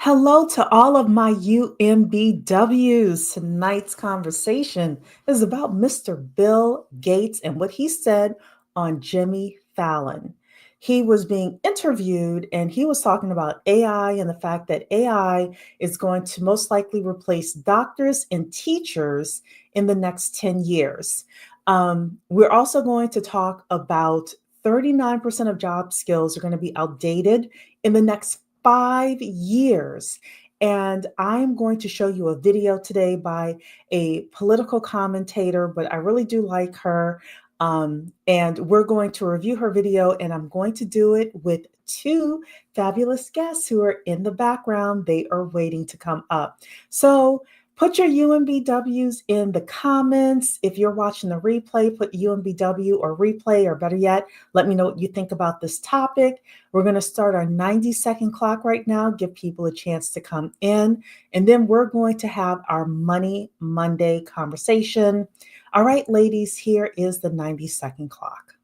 Hello to all of my UMBWs. Tonight's conversation is about Mr. Bill Gates and what he said on Jimmy Fallon. He was being interviewed and he was talking about AI and the fact that AI is going to most likely replace doctors and teachers in the next 10 years. We're also going to talk about 39% of job skills are going to be outdated in the next 5 years. And I'm going to show you a video today by a political commentator, but I really do like her. And we're going to review her video, and I'm going to do it with two fabulous guests who are in the background. They are waiting to come up. So put your UMBWs in the comments. If you're watching the replay, put UMBW or replay, or better yet, let me know what you think about this topic. We're going to start our 90-second clock right now, give people a chance to come in, and then we're going to have our Money Monday conversation. All right, ladies, here is the 90-second clock.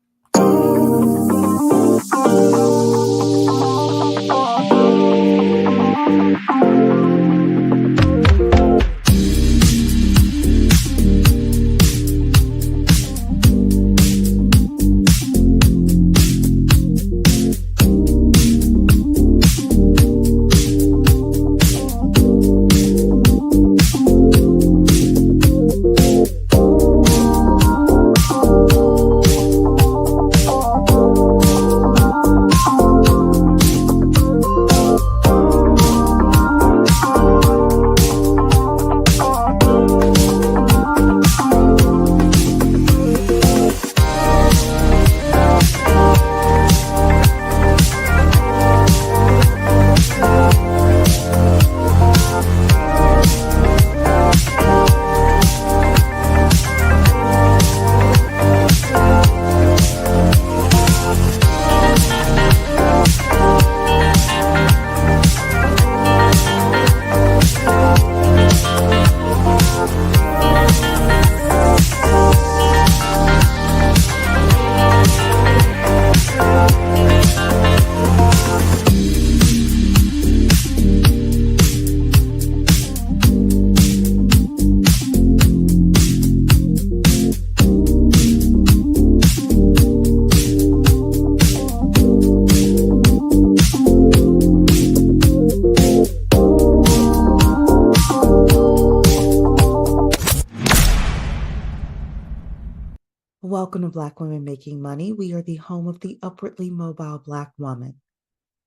Welcome to Black Women Making Money. We are the home of the upwardly mobile Black woman.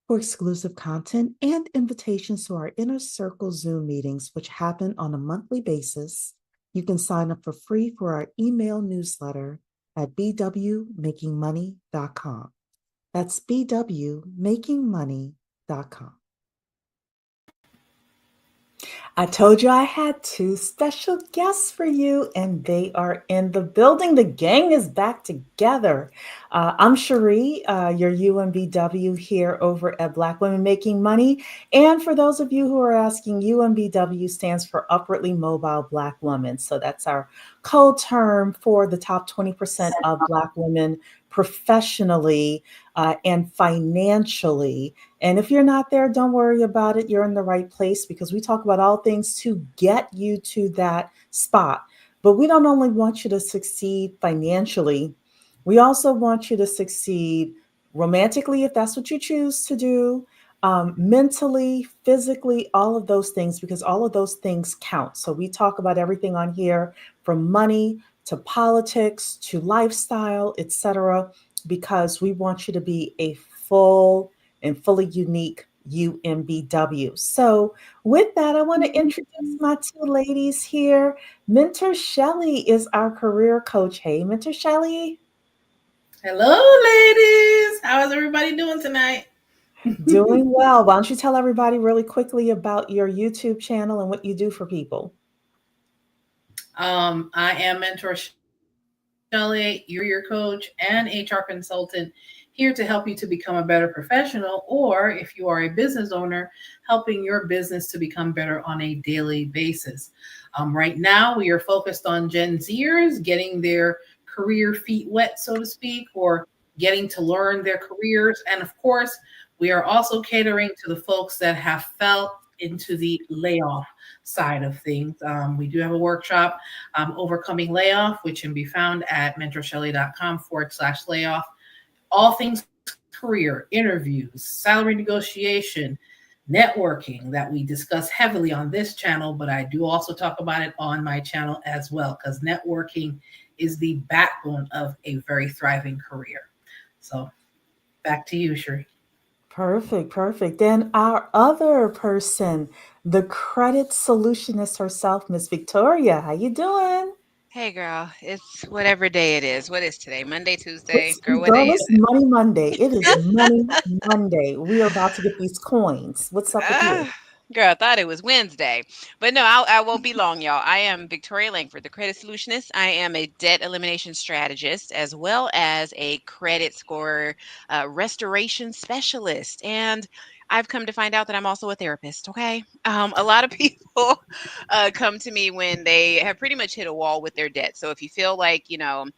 For exclusive content and invitations to our Inner Circle Zoom meetings, which happen on a monthly basis, you can sign up for free for our email newsletter at bwmakingmoney.com. That's bwmakingmoney.com. I told you I had two special guests for you, and they are in the building. The gang is back together. I'm Cherie, your UMBW here over at Black Women Making Money. And for those of you who are asking, UMBW stands for Upwardly Mobile Black Women. So that's our code term for the top 20% of Black women professionally and financially. And if you're not there, don't worry about it. You're in the right place because we talk about all things to get you to that spot. But we don't only want you to succeed financially, we also want you to succeed romantically, if that's what you choose to do, mentally, physically, all of those things, because all of those things count. So we talk about everything on here from money to politics to lifestyle, etc., because we want you to be a full and fully unique UMBW. So with that, I want to introduce my two ladies here. Mentor Shelley is our career coach. Hey, Mentor Shelley. Hello, ladies. How is everybody doing tonight? Doing well. Why don't you tell everybody really quickly about your YouTube channel and what you do for people? I am Mentor Shelley, your coach and HR consultant, here to help you to become a better professional, or if you are a business owner, helping your business to become better on a daily basis. Right now, we are focused on Gen Zers getting their career feet wet, so to speak, or getting to learn their careers. And of course, we are also catering to the folks that have felt into the layoff side of things. We do have a workshop, Overcoming Layoff, which can be found at mentorshelley.com/layoff. All things career, interviews, salary negotiation, networking that we discuss heavily on this channel, but I do also talk about it on my channel as well, because networking is the backbone of a very thriving career. So back to you, Sheree. Perfect, perfect. Then our other person, the credit solutionist herself, Miss Victoria. How you doing? Hey girl, it's whatever day it is. What is today? Monday, Tuesday? Girl, what day Girl, is it's it? Money Monday. It is Money Monday. We are about to get these coins. What's up with you? Ah, girl, I thought it was Wednesday. But no, I won't be long, y'all. I am Victoria Langford, the credit solutionist. I am a debt elimination strategist as well as a credit score restoration specialist. And I've come to find out that I'm also a therapist. Okay. A lot of people come to me when they have pretty much hit a wall with their debt. So if you feel like, you don't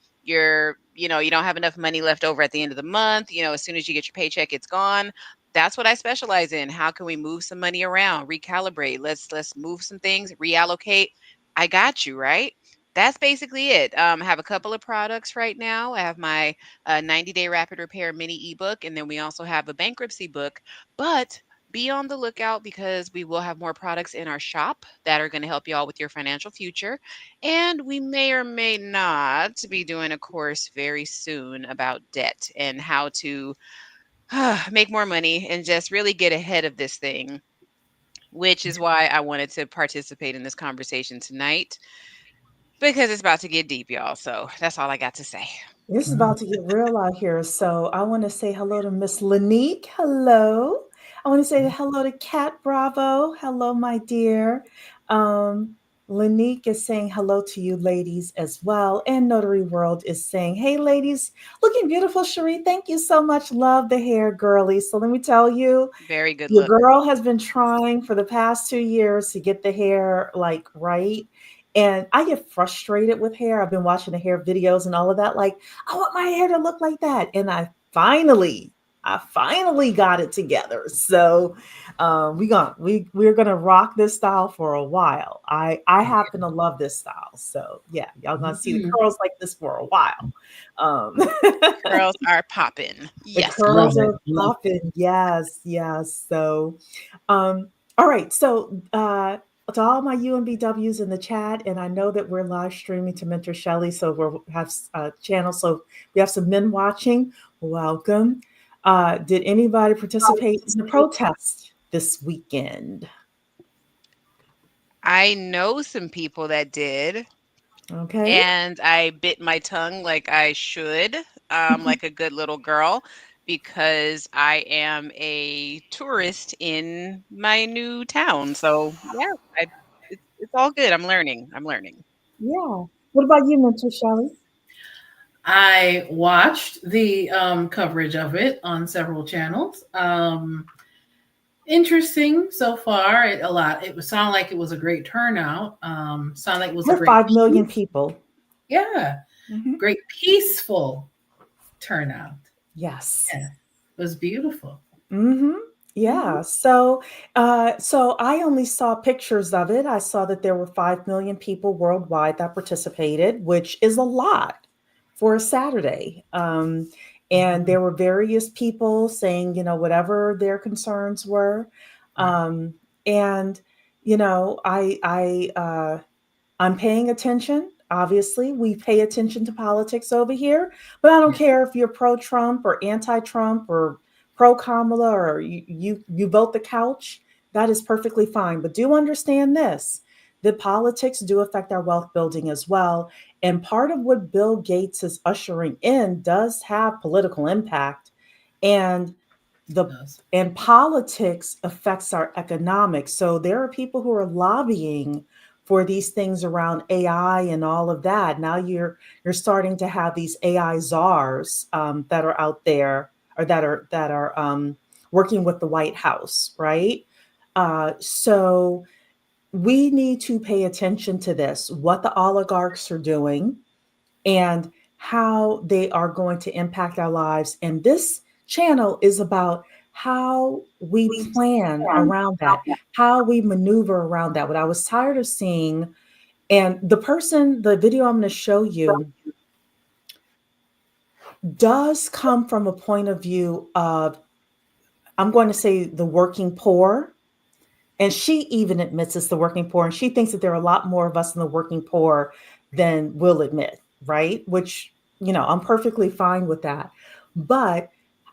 have enough money left over at the end of the month, as soon as you get your paycheck, it's gone. That's what I specialize in. How can we move some money around, recalibrate? Let's move some things, reallocate. I got you, right? That's basically it. I have a couple of products right now. I have my 90-day rapid repair mini ebook, and then we also have a bankruptcy book. But be on the lookout because we will have more products in our shop that are going to help you all with your financial future. And we may or may not be doing a course very soon about debt and how to make more money and just really get ahead of this thing, which is why I wanted to participate in this conversation tonight because it's about to get deep, y'all. So that's all I got to say. This is about to get real out here. So I want to say hello to Miss Lanique. Hello. I want to say hello to Kat Bravo. Hello, my dear. Um, Lanique is saying hello to you ladies as well. And Notary World is saying, hey, ladies, looking beautiful, Cherie. Thank you so much. Love the hair, girly. So let me tell you, Very good your look. girl has been trying for the past 2 years to get the hair like right. And I get frustrated with hair. I've been watching the hair videos and all of that. Like, I want my hair to look like that. And I finally got it together. So we're gonna rock this style for a while. I happen to love this style. So yeah, y'all gonna see the Mhm. curls like this for a while. Um Curls are popping. the Yes, Love curls girl. it. are Love it. popping. Yes, yes. So all right. So to all my UMBWs in the chat, and I know that we're live streaming to Mentor Shelley, so we'll have a channel. So we have some men watching. Welcome. Did anybody participate in the protest this weekend? I know some people that did, Okay. and I bit my tongue like I should, like a good little girl, because I am a tourist in my new town. So yeah, it's all good. I'm learning. I'm learning. Yeah. What about you, Mentor Shelley? I watched the coverage of it on several channels. Interesting so far. It was sound like it was a great turnout. Sound like it was a We're great 5 million peace. people. Yeah, Mhm. great peaceful turnout. Yes. Yeah, it was beautiful. Mm-hmm. Mhm. Yeah. So I only saw pictures of it. I saw that there were 5 million people worldwide that participated, which is a lot for a Saturday. And Mhm. there were various people saying, whatever their concerns were. Right. Um, and I'm paying attention. Obviously, we pay attention to politics over here, but I don't Yeah. care if you're pro Trump or anti Trump or pro Kamala or you vote the couch. That is perfectly fine. But do understand this: the politics do affect our wealth building as well. And part of what Bill Gates is ushering in does have political impact. And It the does. and politics affects our economics. So there are people who are lobbying for these things around AI and all of that. Now you're starting to have these AI czars that are out there or that are working with the White House, right? So we need to pay attention to this, what the oligarchs are doing, and how they are going to impact our lives. And this channel is about how we plan around that, how we maneuver around that. What I was tired of seeing, and the video I'm going to show you does come from a point of view of, I'm going to say, the working poor. And she even admits it's the working poor. And she thinks that there are a lot more of us in the working poor than we'll admit, right? Which, I'm perfectly fine with that. But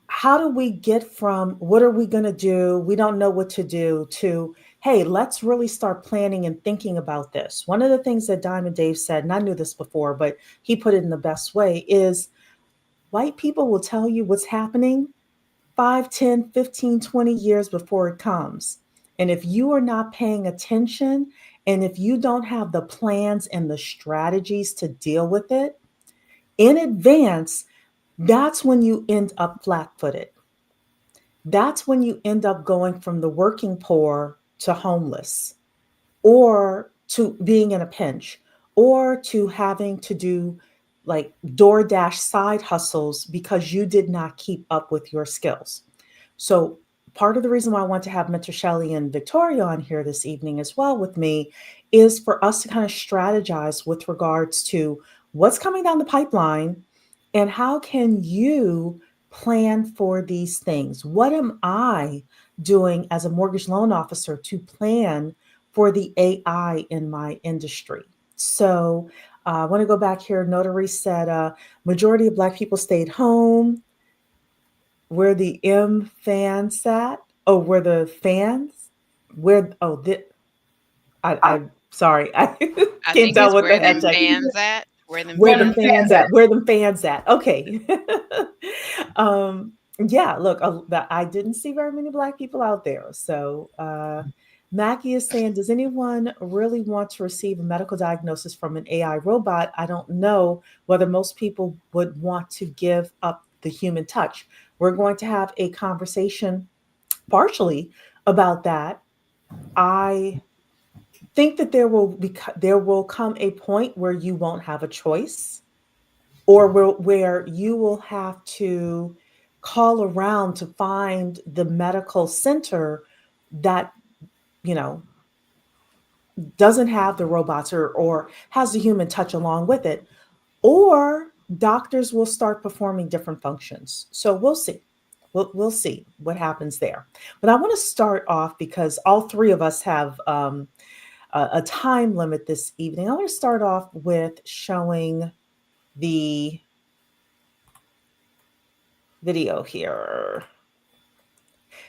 how do we get from what are we going to do? We don't know what to do to, hey, let's really start planning and thinking about this. One of the things that Diamond Dave said, and I knew this before, but he put it in the best way, is white people will tell you what's happening 5, 10, 15, 20 years before it comes. And if you are not paying attention, and if you don't have the plans and the strategies to deal with it in advance, that's when you end up flat footed. That's when you end up going from the working poor to homeless, or to being in a pinch, or to having to do like DoorDash side hustles because you did not keep up with your skills. So, part of the reason why I want to have Mentor Shelley and Victoria on here this evening as well with me is for us to kind of strategize with regards to what's coming down the pipeline and how can you plan for these things? What am I doing as a mortgage loan officer to plan for the AI in my industry? So, I want to go back here. Notary said, majority of Black people stayed home. Where the M fans sat? Oh, where the fans? Where? Oh, I'm sorry, I I can't think tell it's what the where them hashtag. fans at. Where them Where the fans at. fans at? Where the fans at? Okay. um, yeah. Look, I didn't see very many Black people out there. So, Mackie is saying, does anyone really want to receive a medical diagnosis from an AI robot? I don't know whether most people would want to give up the human touch. We're going to have a conversation partially about that. I think that there will come a point where you won't have a choice, or where you will have to call around to find the medical center that, you know, doesn't have the robots, or has the human touch along with it, or doctors will start performing different functions. So we'll see. We'll see what happens there. But I want to start off because all three of us have a time limit this evening. I want to start off with showing the video here.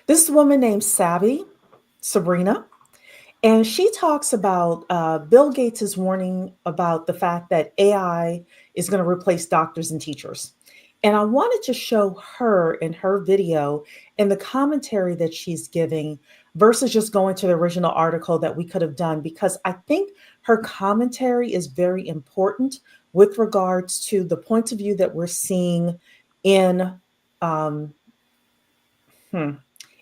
This is a woman named Sabrina. And she talks about Bill Gates is warning about the fact that AI is going to replace doctors and teachers. And I wanted to show her in her video and the commentary that she's giving versus just going to the original article that we could have done, because I think her commentary is very important with regards to the point of view that we're seeing in um, hmm,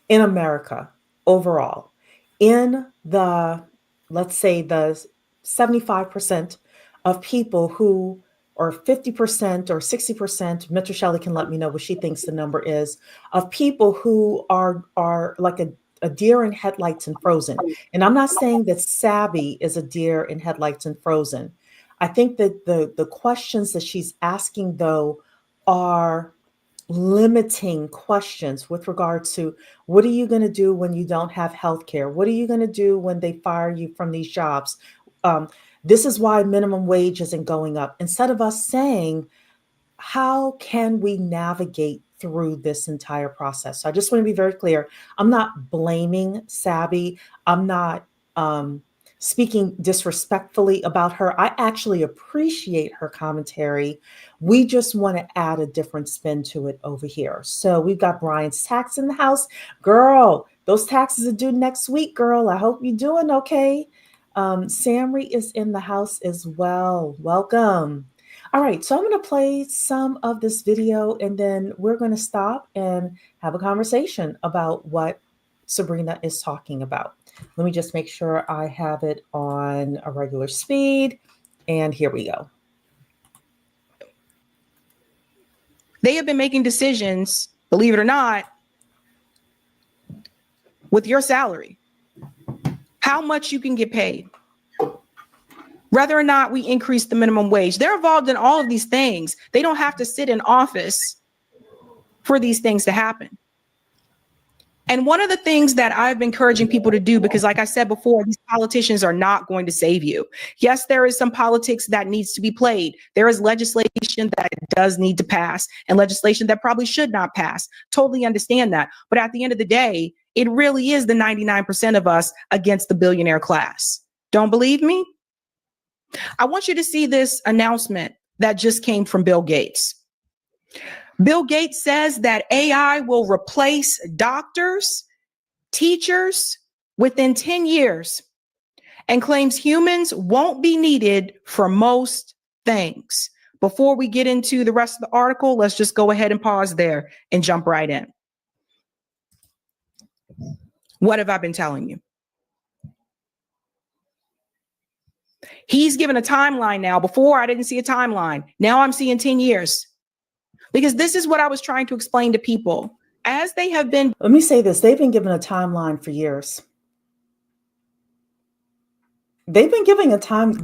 in America overall, in the, let's say, the 75% of people who, or 50% or 60%, Mr. Shelley can let me know what she thinks the number is, of people who are like a deer in headlights and frozen. And I'm not saying that Sabby is a deer in headlights and frozen. I think that the questions that she's asking, though, are limiting questions with regards to, what are you going to do when you don't have health care? What are you going to do when they fire you from these jobs? Um, this is why minimum wage isn't going up. Instead of us saying, how can we navigate through this entire process? So I just want to be very clear. I'm not blaming Sabby. I'm not speaking disrespectfully about her. I actually appreciate her commentary. We just want to add a different spin to it over here. So we've got Brian's tax in the house. Girl, those taxes are due next week, girl. I hope you're doing okay. Samri is in the house as well. Welcome. All right, so I'm going to play some of this video and then we're going to stop and have a conversation about what Sabrina is talking about. Let me just make sure I have it on a regular speed. And here we go. They have been making decisions, believe it or not, with your salary, how much you can get paid, whether or not we increase the minimum wage. They're involved in all of these things. They don't have to sit in office for these things to happen. And one of the things that I've been encouraging people to do, because like I said before, these politicians are not going to save you. Yes, there is some politics that needs to be played. There is legislation that does need to pass and legislation that probably should not pass. Totally understand that. But at the end of the day, it really is the 99% of us against the billionaire class. Don't believe me? I want you to see this announcement that just came from Bill Gates. Bill Gates says that AI will replace doctors, teachers within 10 years and claims humans won't be needed for most things. Before we get into the rest of the article, let's just go ahead and pause there and jump right in. What have I been telling you? He's given a timeline now. Before, I didn't see a timeline. Now I'm seeing 10 years. Because this is what I was trying to explain to people. As they have been. Let me say this. They've been given a timeline for years. They've been given a timeline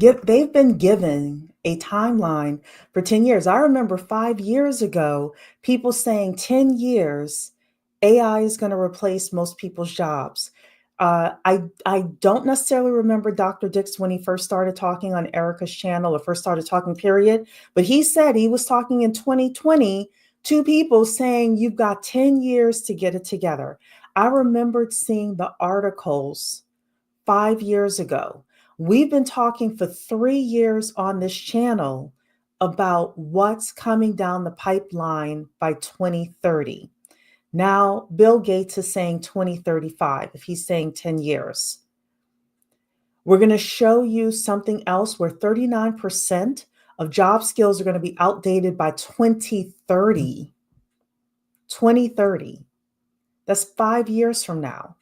for 10 years. I remember 5 years ago, people saying 10 years, AI is going to replace most people's jobs. I don't necessarily remember Dr. Dix when he first started talking on Erica's channel or first started talking, period. But he said he was talking in 2020 to people saying you've got 10 years to get it together. I remembered seeing the articles 5 years ago. We've been talking for 3 years on this channel about what's coming down the pipeline by 2030. Now, Bill Gates is saying 2035, if he's saying 10 years. We're going to show you something else where 39% of job skills are going to be outdated by 2030. 2030. That's 5 years from now.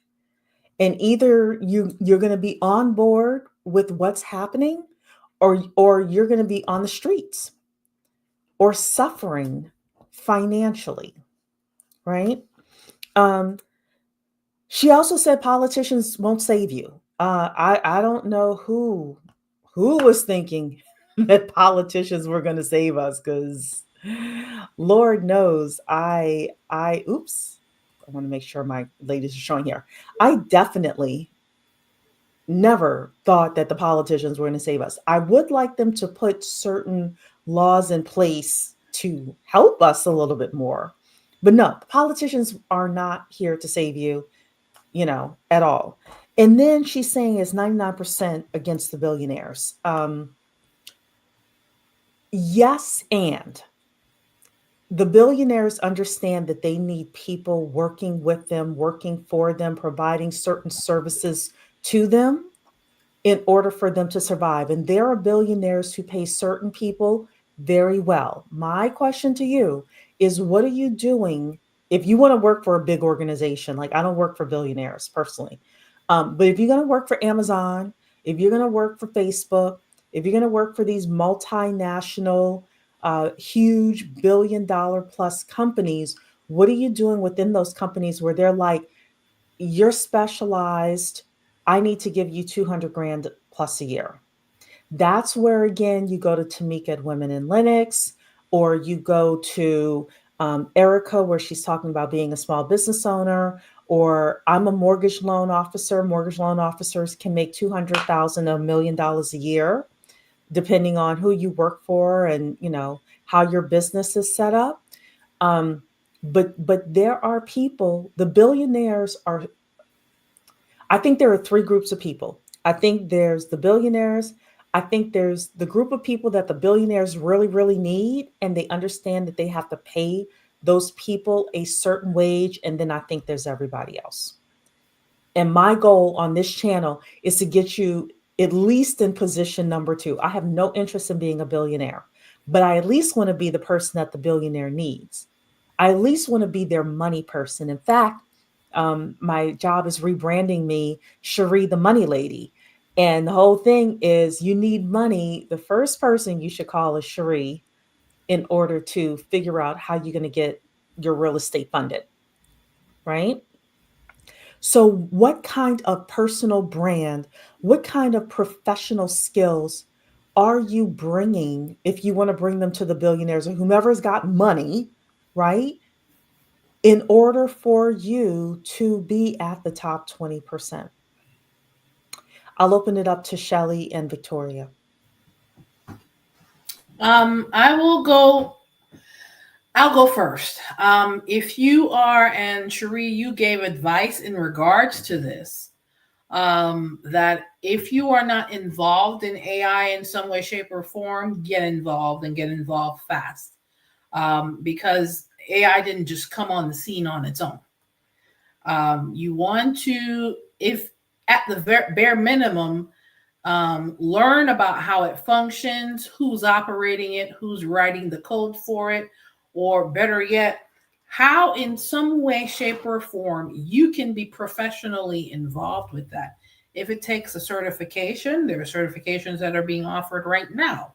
And either you're going to be on board with what's happening, or you're going to be on the streets or suffering financially, right? She also said politicians won't save you. I don't know who was thinking that politicians were going to save us, because Lord knows I want to make sure my ladies are showing here. I definitely never thought that the politicians were going to save us. I would like them to put certain laws in place to help us a little bit more. But no, politicians are not here to save you, at all. And then she's saying it's 99% against the billionaires. Yes, and the billionaires understand that they need people working with them, working for them, providing certain services to them in order for them to survive. And there are billionaires who pay certain people very well. My question to you is, what are you doing if you want to work for a big organization? Like, I don't work for billionaires personally. But if you're going to work for Amazon, if you're going to work for Facebook, if you're going to work for these multinational, huge $1 billion plus companies, what are you doing within those companies where they're like, you're specialized, I need to give you 200 grand plus a year? That's where, again, you go to Tamika at Women in Linux, or you go to Erica, where she's talking about being a small business owner, or I'm a mortgage loan officer. Mortgage loan officers can make $200,000, $1 million a year, depending on who you work for and, how your business is set up. But there are people, the billionaires are, I think there are three groups of people. I think there's the billionaires. I think there's the group of people that the billionaires really, really need, and they understand that they have to pay those people a certain wage. And then I think there's everybody else. And my goal on this channel is to get you at least in position number 2. I have no interest in being a billionaire, but I at least want to be the person that the billionaire needs. I at least want to be their money person. In fact, my job is rebranding me Cherie the Money Lady. And the whole thing is, you need money. The first person you should call is Cherie in order to figure out how you're going to get your real estate funded, right? So, what kind of personal brand, what kind of professional skills are you bringing if you want to bring them to the billionaires or whomever's got money, right? In order for you to be at the top 20%. I'll open it up to Shelly and Victoria. I will go. I'll go first. If you are, and Cherie, you gave advice in regards to this, that if you are not involved in AI in some way, shape, or form, get involved and get involved fast. Because AI didn't just come on the scene on its own. You want to, if at the bare minimum, learn about how it functions, who's operating it, who's writing the code for it, or better yet, how in some way, shape, or form you can be professionally involved with that. If it takes a certification, there are certifications that are being offered right now.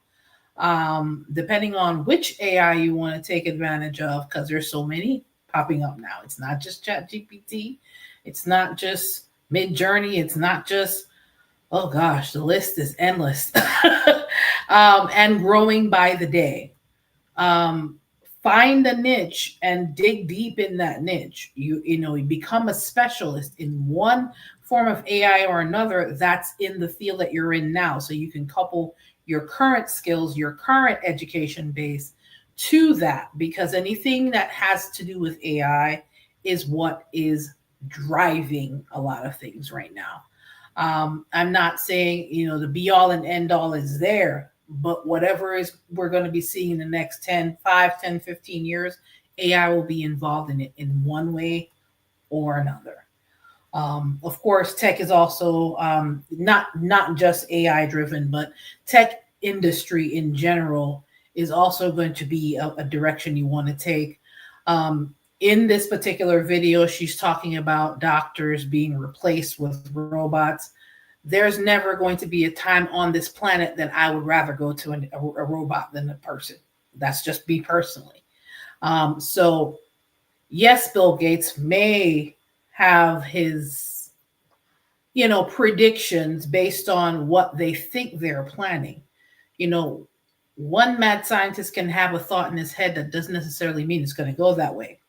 Depending on which AI you want to take advantage of, because there's so many popping up now. It's not just ChatGPT, it's not just Midjourney, it's not just, oh gosh, the list is endless. And growing by the day. Um, Find a niche and dig deep in that niche. You become a specialist in one form of AI or another that's in the field that you're in now. So you can couple your current skills, your current education base to that, because anything that has to do with AI is what is driving a lot of things right now. I'm not saying, the be all and end all is there, but whatever is we're going to be seeing in the next 15 years, AI will be involved in it in one way or another. Of course, tech is also not just AI driven, but tech industry in general is also going to be a direction you want to take. In this particular video, she's talking about doctors being replaced with robots. There's never going to be a time on this planet that I would rather go to a robot than a person. That's just me personally. So, yes, Bill Gates may have his, predictions based on what they think they're planning. You know, one mad scientist can have a thought in his head that doesn't necessarily mean it's going to go that way.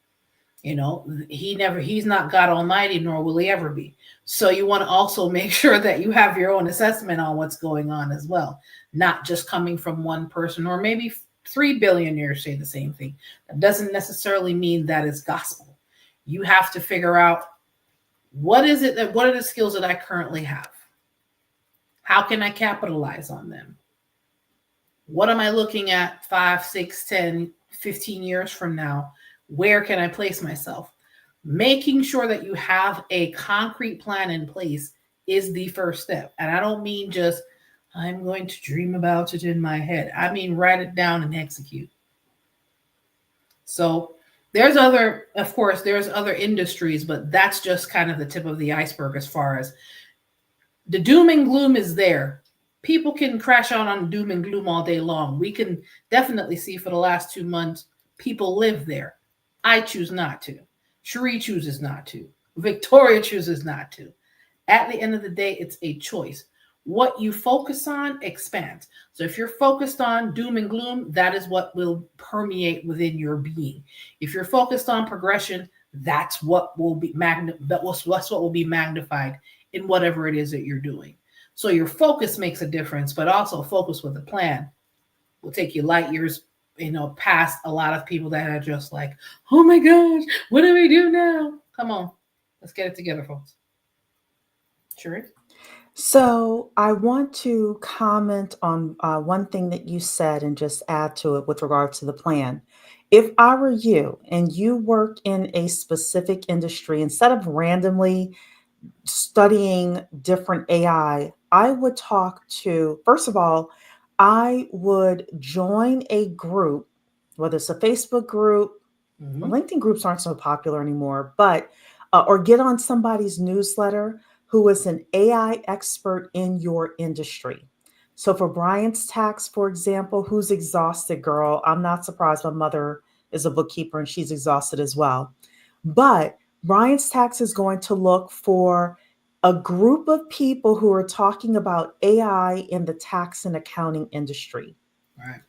He's not God Almighty, nor will he ever be. So you want to also make sure that you have your own assessment on what's going on as well, not just coming from one person, or maybe 3 billionaires say the same thing. That doesn't necessarily mean that is gospel. You have to figure out what are the skills that I currently have? How can I capitalize on them? What am I looking at 5, 6, 10, 15 years from now? Where can I place myself? Making sure that you have a concrete plan in place is the first step. And I don't mean just, I'm going to dream about it in my head. I mean, write it down and execute. So there's other industries, but that's just kind of the tip of the iceberg as far as the doom and gloom is there. People can crash out on doom and gloom all day long. We can definitely see for the last 2 months, people live there. I choose not to. Cherie chooses not to. Victoria chooses not to. At the end of the day, it's a choice. What you focus on expands. So if you're focused on doom and gloom, that is what will permeate within your being. If you're focused on progression, that's what will be that's what will be magnified in whatever it is that you're doing. So your focus makes a difference, but also focus with a plan will take you light years, past a lot of people that are just like, oh my gosh, what do we do now? Come on, let's get it together, folks. Sure. So, I want to comment on one thing that you said and just add to it with regard to the plan. If I were you and you work in a specific industry, instead of randomly studying different I would talk to, first of all, I would join a group, whether it's a Facebook group, LinkedIn groups aren't so popular anymore, but, or get on somebody's newsletter who is an AI expert in your industry. So for Brian's tax, for example, who's exhausted, girl, I'm not surprised. My mother is a bookkeeper and she's exhausted as well. But Brian's Tax is going to look for a group of people who are talking about AI in the tax and accounting industry. Right.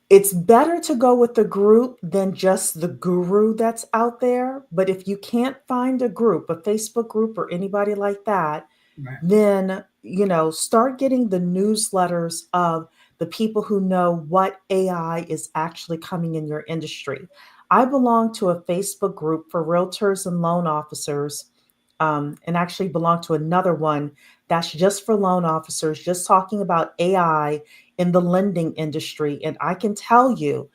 It's better to go with the group than just the guru that's out there. But if you can't find a group, a Facebook group or anybody like that, Right. then, start getting the newsletters of the people who know what AI is actually coming in your industry. I belong to a Facebook group for realtors and loan officers, and actually belong to another one that's just for loan officers, just talking about AI in the lending industry. And I can tell you,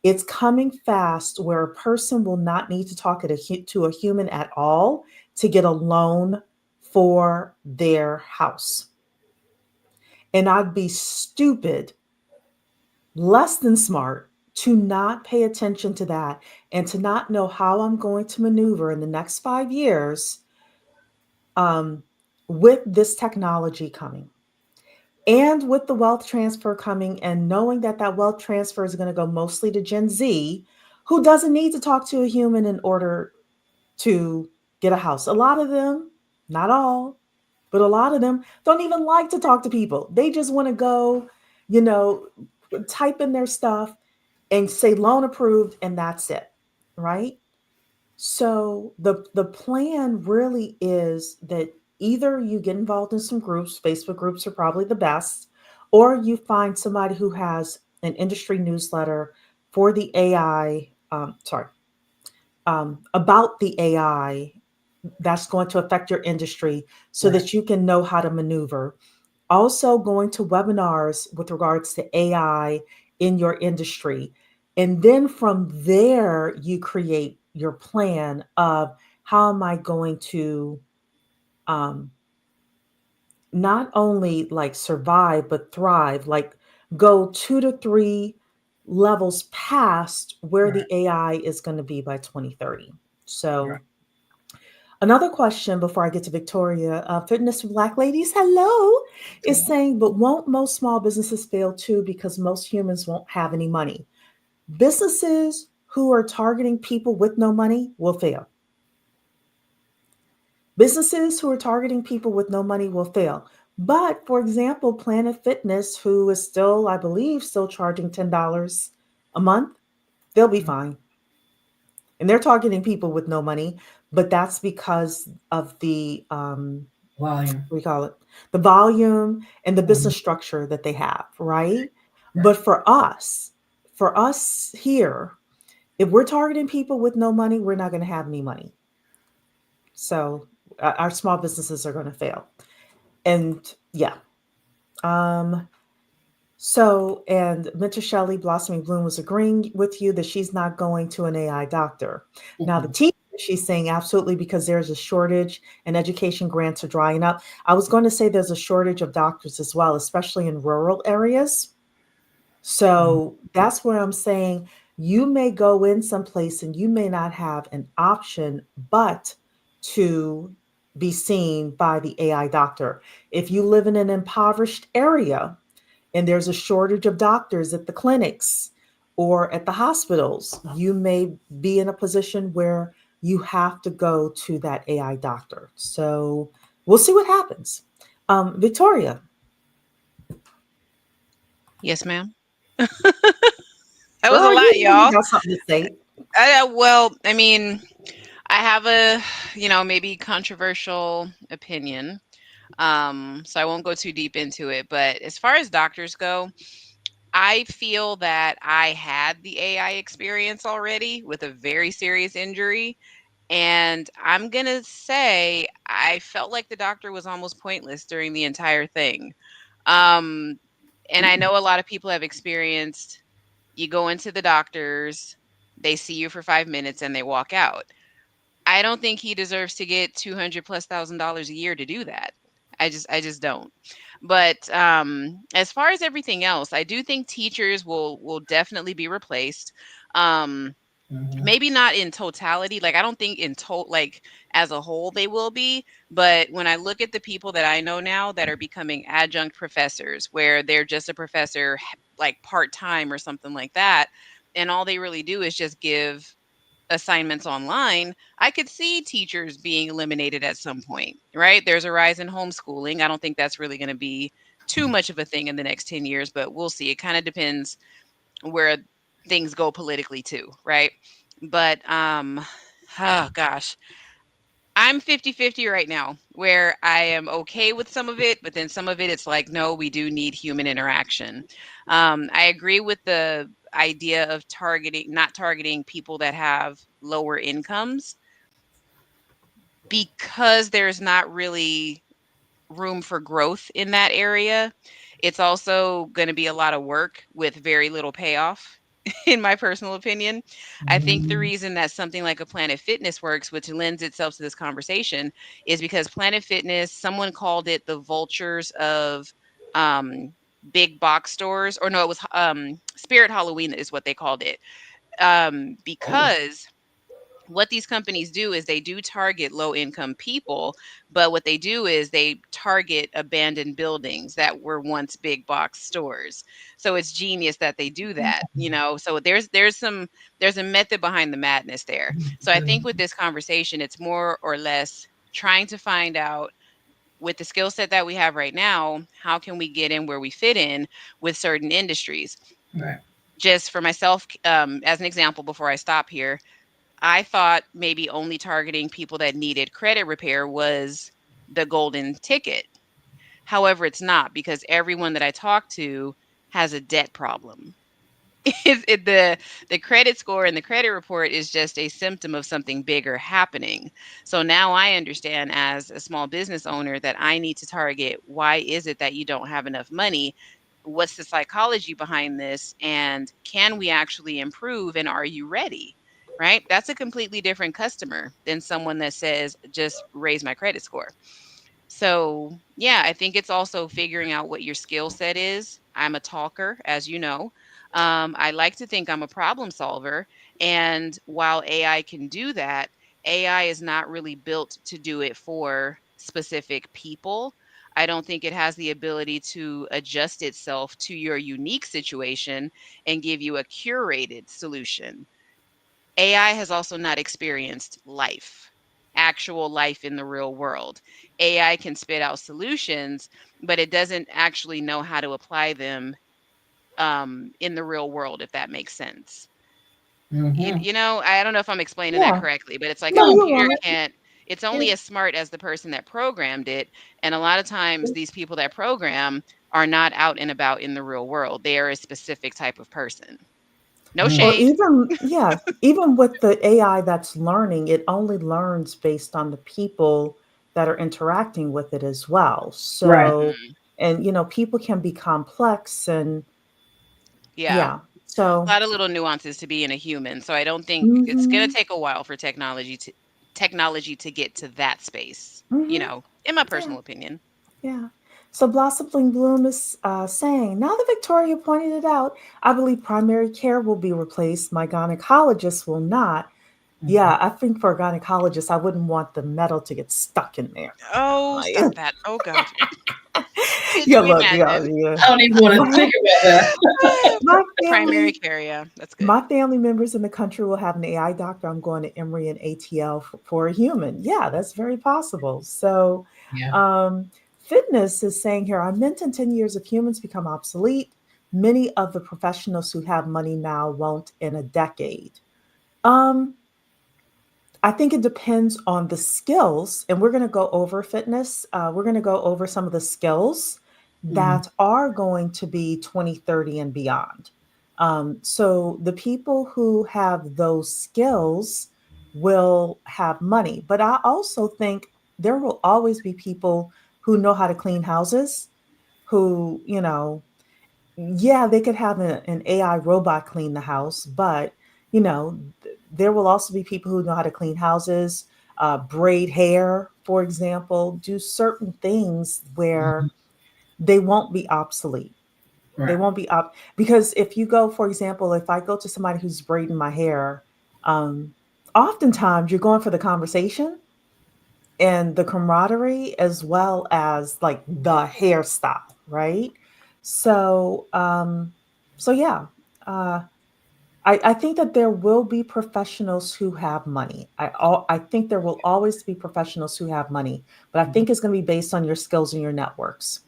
it's coming fast where a person will not need to talk to a human at all to get a loan for their house. And I'd be stupid, less than smart, to not pay attention to that and to not know how I'm going to maneuver in the next 5 years, um, with this technology coming and with the wealth transfer coming, and knowing that that wealth transfer is going to go mostly to Gen Z, who doesn't need to talk to a human in order to get a house. A lot of them, not all, but a lot of them don't even like to talk to people. They just want to go, you know, type in their stuff and say loan approved, and that's it, right? So the plan really is that either you get involved in some groups, Facebook groups are probably the best, or you find somebody who has an industry newsletter for the AI, about the AI that's going to affect your industry so Right. that you can know how to maneuver. Also, going to webinars with regards to AI in your industry. And then from there, you create your plan of how am I going to, um, not only like survive, but thrive, like go 2 to 3 levels past where Right. the AI is going to be by 2030. Right. So, another question before I get to Victoria, Fitness for Black Ladies, hello, is saying, but won't most small businesses fail too because most humans won't have any money? Businesses who are targeting people with no money will fail. Businesses who are targeting people with no money will fail. But for example, Planet Fitness, who is still, I believe, still charging $10 a month, they'll be fine. And they're targeting people with no money, but that's because of the Volume. we call it the volume and the Mhm. business structure that they have, right? Right. But for us here, if we're targeting people with no money, we're not going to have any money. So our small businesses are going to fail. And yeah. Um, and Mentor Shelley Blossoming Bloom was agreeing with you that she's not going to an AI doctor. Now, the Mhm. teacher, she's saying absolutely because there's a shortage and education grants are drying up. I was going to say there's a shortage of doctors as well, especially in rural areas. Mhm. So that's where I'm saying you may go in someplace and you may not have an option but to be seen by the AI doctor. If you live in an impoverished area, and there's a shortage of doctors at the clinics or at the hospitals, you may be in a position where you have to go to that AI doctor. So we'll see what happens. Victoria. Yes, ma'am. That was a Girl, lot, you know you y'all. got something to say. Well, I mean, I have a, maybe controversial opinion. So I won't go too deep into it. But as far as doctors go, I feel that I had the AI experience already with a very serious injury. And I'm going to say I felt like the doctor was almost pointless during the entire thing. Um, and I know a lot of people have experienced you go into the doctors, they see you for 5 minutes and they walk out. I don't think he deserves to get 200 plus $1,000 a year to do that. I just don't. But as far as everything else, I do think teachers will definitely be replaced. Um, Mhm. Maybe not in totality. Like I don't think like as a whole they will be, but when I look at the people that I know now that are becoming adjunct professors, where they're just a professor like part time or something like that, and all they really do is just give assignments online, I could see teachers being eliminated at some point, right? There's a rise in homeschooling. I don't think that's really going to be too much of a thing in the next 10 years, but we'll see. It kind of depends where things go politically too, right? But oh gosh, I'm 50-50 right now, where I am okay with some of it, but then some of it, it's like, no, we do need human interaction. I agree with the idea of not targeting people that have lower incomes, because there's not really room for growth in that area. It's also going to be a lot of work with very little payoff, in my personal opinion. I think the reason that something like a Planet Fitness works, which lends itself to this conversation, is because Planet Fitness, someone called it the vultures of um, big box stores, or no, it was Spirit Halloween is what they called it. Because what these companies do is they do target low income people, but what they do is they target abandoned buildings that were once big box stores. So it's genius that they do that, you know. So there's a method behind the madness there. So I think with this conversation, it's more or less trying to find out, with the skill set that we have right now, how can we get in where we fit in with certain industries. Right. Just for myself, as an example, before I stop here, I thought maybe only targeting people that needed credit repair was the golden ticket. However, it's not, because everyone that I talk to has a debt problem. The credit score and the credit report is just a symptom of something bigger happening. So now I understand, as a small business owner, that I need to target, why is it that you don't have enough money? What's the psychology behind this? And can we actually improve? And are you ready? Right? That's a completely different customer than someone that says, just raise my credit score. So, yeah, I think it's also figuring out what your skill set is. I'm a talker, as you know. I like to think I'm a problem solver. And while AI can do that, AI is not really built to do it for specific people. I don't think it has the ability to adjust itself to your unique situation and give you a curated solution. AI has also not experienced life, actual life in the real world. AI can spit out solutions, but it doesn't actually know how to apply them in the real world, if that makes sense. You know, I don't know if I'm explaining that Yeah. correctly, but it's like a No, you're computer right. can't, it's only as smart as the person that programmed it. And a lot of times, these people that program are not out and about in the real world. They are a specific type of person. No Well, shade. even yeah, even with the AI that's learning, it only learns based on the people that are interacting with it as well. Right. So, and people can be complex and Yeah. yeah. A So, lot of little nuances to being a human. So I don't think it's gonna mhm, take a while for technology to get to that space, mhm, in my yeah, personal opinion. yeah. So Blossoming Bloom is saying, now that Victoria pointed it out, I believe primary care will be replaced. My gynecologist will not. Yeah, I think for a gynecologist, I wouldn't want the metal to get stuck in there. Oh, Like, stop that. Oh God. Could yeah, you look, yeah, imagine? yeah. I don't even want to My, think about that. my Primary family, care, yeah. That's good. my family members in the country will have an AI doctor. I'm going to Emory and ATL for a human. Yeah, that's very possible. So, Yeah. um, fitness is saying here, I meant in 10 years if humans become obsolete, many of the professionals who have money now won't in a decade. Um, I think it depends on the skills, and we're going to go over fitness. We're going to go over some of the skills Mhm. that are going to be 2030 and beyond. So the people who have those skills will have money. But I also think there will always be people who know how to clean houses, who, yeah, they could have an AI robot clean the house, but there will also be people who know how to clean houses, braid hair, for example, do certain things where Mhm. they won't be obsolete. They Right. won't be up because if you go, for example, if I go to somebody who's braiding my hair, um, oftentimes you're going for the conversation and the camaraderie as well as like the hairstyle, right? So, so yeah, uh, I think that there will be professionals who have money. I think there will always be professionals who have money, but I think it's going to be based on your skills and your networks.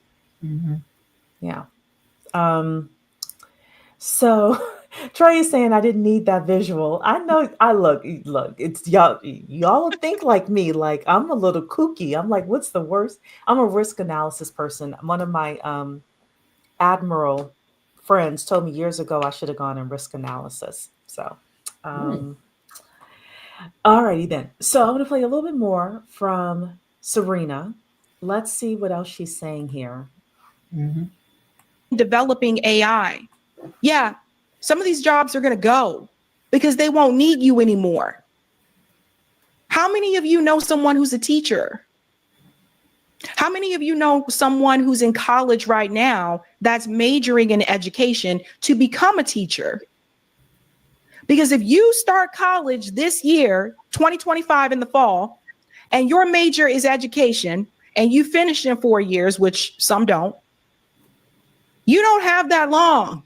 Mm-hmm. Yeah. Um, so Trey is saying I didn't need that visual. I know. Look. It's y'all. Y'all will think like me. Like I'm a little kooky. I'm like, what's the worst? I'm a risk analysis person. One of my admiral friends told me years ago I should have gone in risk analysis. So, um, alrighty then. So I'm going to play a little bit more from Serena. Let's see what else she's saying here. Mm-hmm. Developing AI. Yeah, some of these jobs are going to go because they won't need you anymore. How many of you know someone who's a teacher? How many of you know someone who's in college right now that's majoring in education to become a teacher? Because if you start college this year, 2025 in the fall, and your major is education and you finish in 4 years, which some don't, you don't have that long.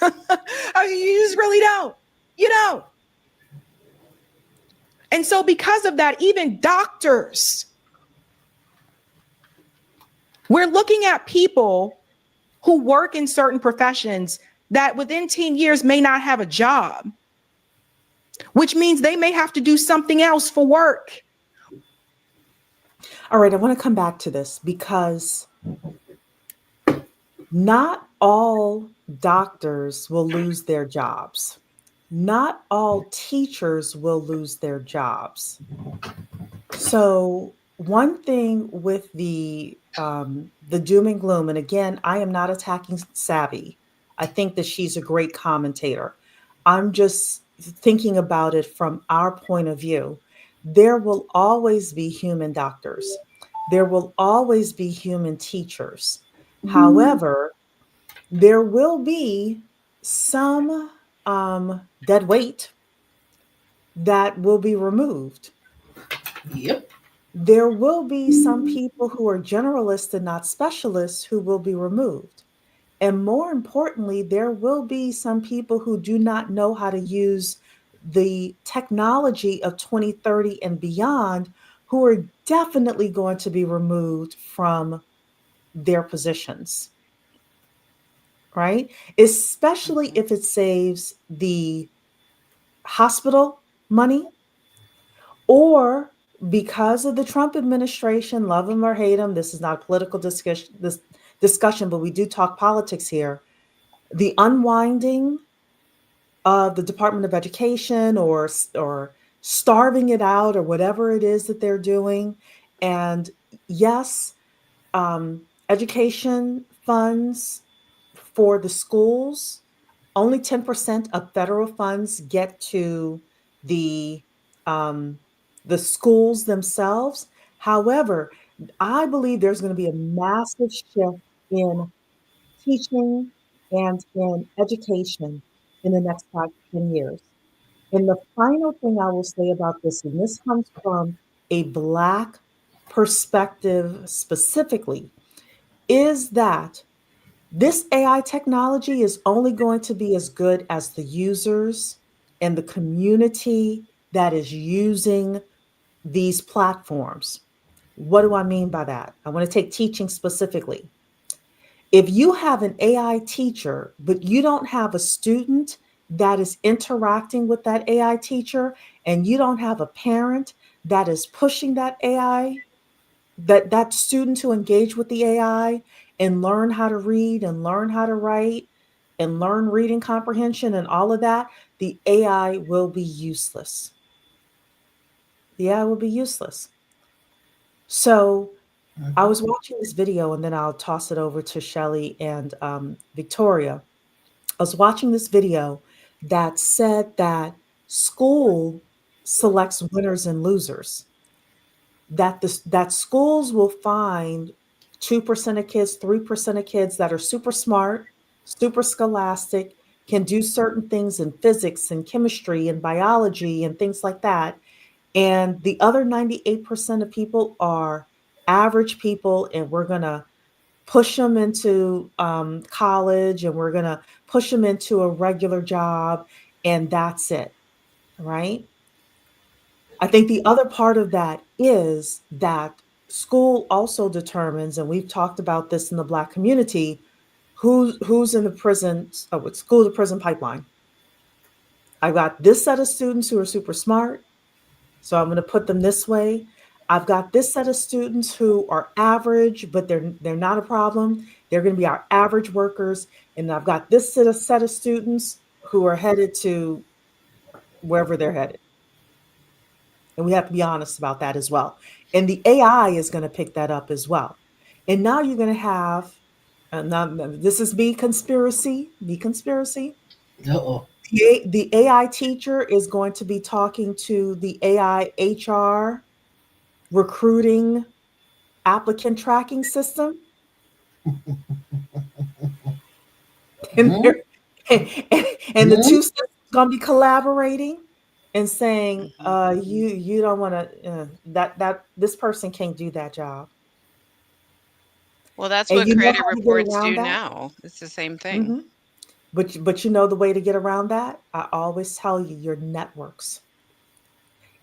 I mean, you just really don't. You don't. And so because of that, even doctors, we're looking at people who work in certain professions that within 10 years may not have a job, which means they may have to do something else for work. All right, I want to come back to this because not all doctors will lose their jobs. Not all teachers will lose their jobs. So one thing with the doom and gloom, and again, I am not attacking Savvy. I think that she's a great commentator. I'm just thinking about it from our point of view. There will always be human doctors. There will always be human teachers. However, there will be some dead weight that will be removed. Yep. There will be some people who are generalists and not specialists who will be removed. And more importantly, there will be some people who do not know how to use the technology of 2030 and beyond who are definitely going to be removed from their positions, right? Especially if it saves the hospital money, or because of the Trump administration, love him or hate him, this is not a political discussion, but we do talk politics here. The unwinding of the Department of Education, or starving it out, or whatever it is that they're doing. And yes, education funds for the schools, only 10% of federal funds get to the um, the schools themselves. However, I believe there's going to be a massive shift in teaching and in education in the next 5 to 10 years. And the final thing I will say about this, and this comes from a Black perspective specifically, is that this AI technology is only going to be as good as the users and the community that is using these platforms. What do I mean by that? I want to take teaching specifically. If you have an AI teacher, but you don't have a student that is interacting with that AI teacher, and you don't have a parent that is pushing that AI, that student to engage with the AI and learn how to read and learn how to write and learn reading comprehension and all of that, the AI will be useless. The AI will be useless. So I was watching this video, and then I'll toss it over to Shelly and Victoria. I was watching this video that said that school selects winners and losers. That schools will find 2% of kids, 3% of kids that are super smart, super scholastic, can do certain things in physics and chemistry and biology and things like that. And the other 98% of people are average people, and we're going to push them into college, and we're going to push them into a regular job. and that's it, right? I think the other part of that is that school also determines, and we've talked about this in the Black community, who's in the prison, with school to prison pipeline. I've got this set of students who are super smart, so I'm going to put them this way. I've got this set of students who are average, but they're not a problem. They're going to be our average workers, and I've got this set of students who are headed to wherever they're headed. And we have to be honest about that as well. And the AI is going to pick that up as well. And now you're going to have, now, this is be conspiracy. Uh-oh. The AI teacher is going to be talking to the AI HR recruiting applicant tracking system. And, Mm-hmm. and the two systems going to be collaborating and saying, you don't want to, that this person can't do that job. Well, that's And what you know credit how to get reports around do that? now. It's the same thing. Hmm. But you know the way to get around that? I always tell you, your networks.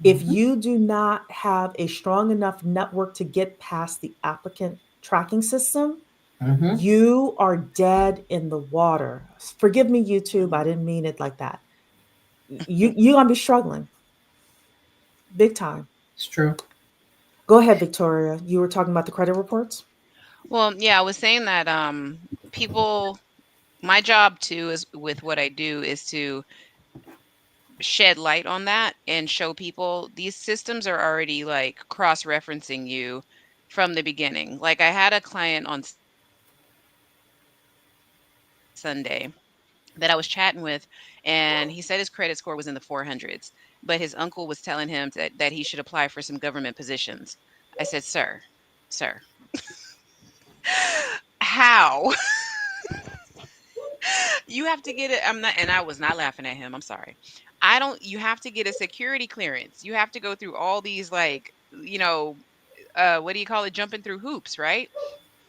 If Mm-hmm. you do not have a strong enough network to get past the applicant tracking system, Mm-hmm. you are dead in the water. Forgive me, YouTube. I didn't mean it like that. You're gonna be struggling big time. It's true. Go ahead, Victoria. You were talking about the credit reports. Well, yeah, I was saying that people, my job too is with what I do is to shed light on that and show people these systems are already like cross-referencing you from the beginning. Like I had a client on Sunday that I was chatting with, and he said his credit score was in the 400s, but his uncle was telling him that he should apply for some government positions. I said, sir, how? You have to get it. I'm not, and I was not laughing at him. I'm sorry. I don't, you have to get a security clearance. You have to go through all these, like, what do you call it? Jumping through hoops, right?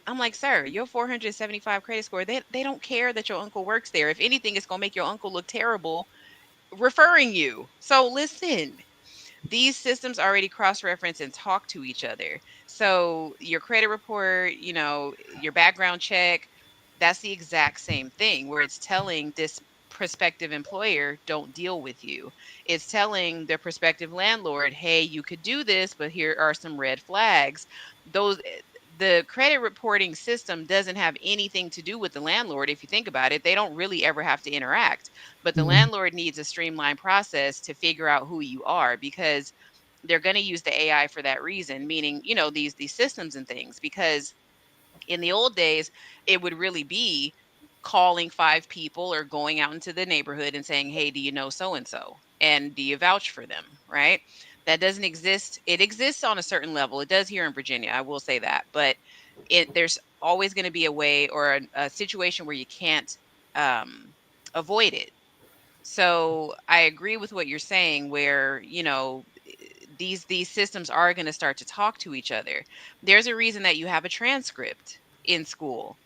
I'm like, sir, your 475 credit score, they don't care that your uncle works there. If anything, it's going to make your uncle look terrible referring you. So listen, these systems already cross-reference and talk to each other. So your credit report, your background check, that's the exact same thing where it's telling this prospective employer, don't deal with you. It's telling the prospective landlord, hey, you could do this, but here are some red flags. Those the credit reporting system doesn't have anything to do with the landlord. If you think about it, they don't really ever have to interact, but the Mm-hmm. landlord needs a streamlined process to figure out who you are, because they're going to use the AI for that reason, meaning, these systems and things, because in the old days, it would really be calling five people or going out into the neighborhood and saying, hey, do you know so and so? And do you vouch for them? Right? That doesn't exist. It exists on a certain level. It does here in Virginia. I will say that. But there's always going to be a way or a situation where you can't um, avoid it. So I agree with what you're saying, where these systems are going to start to talk to each other. There's a reason that you have a transcript in school.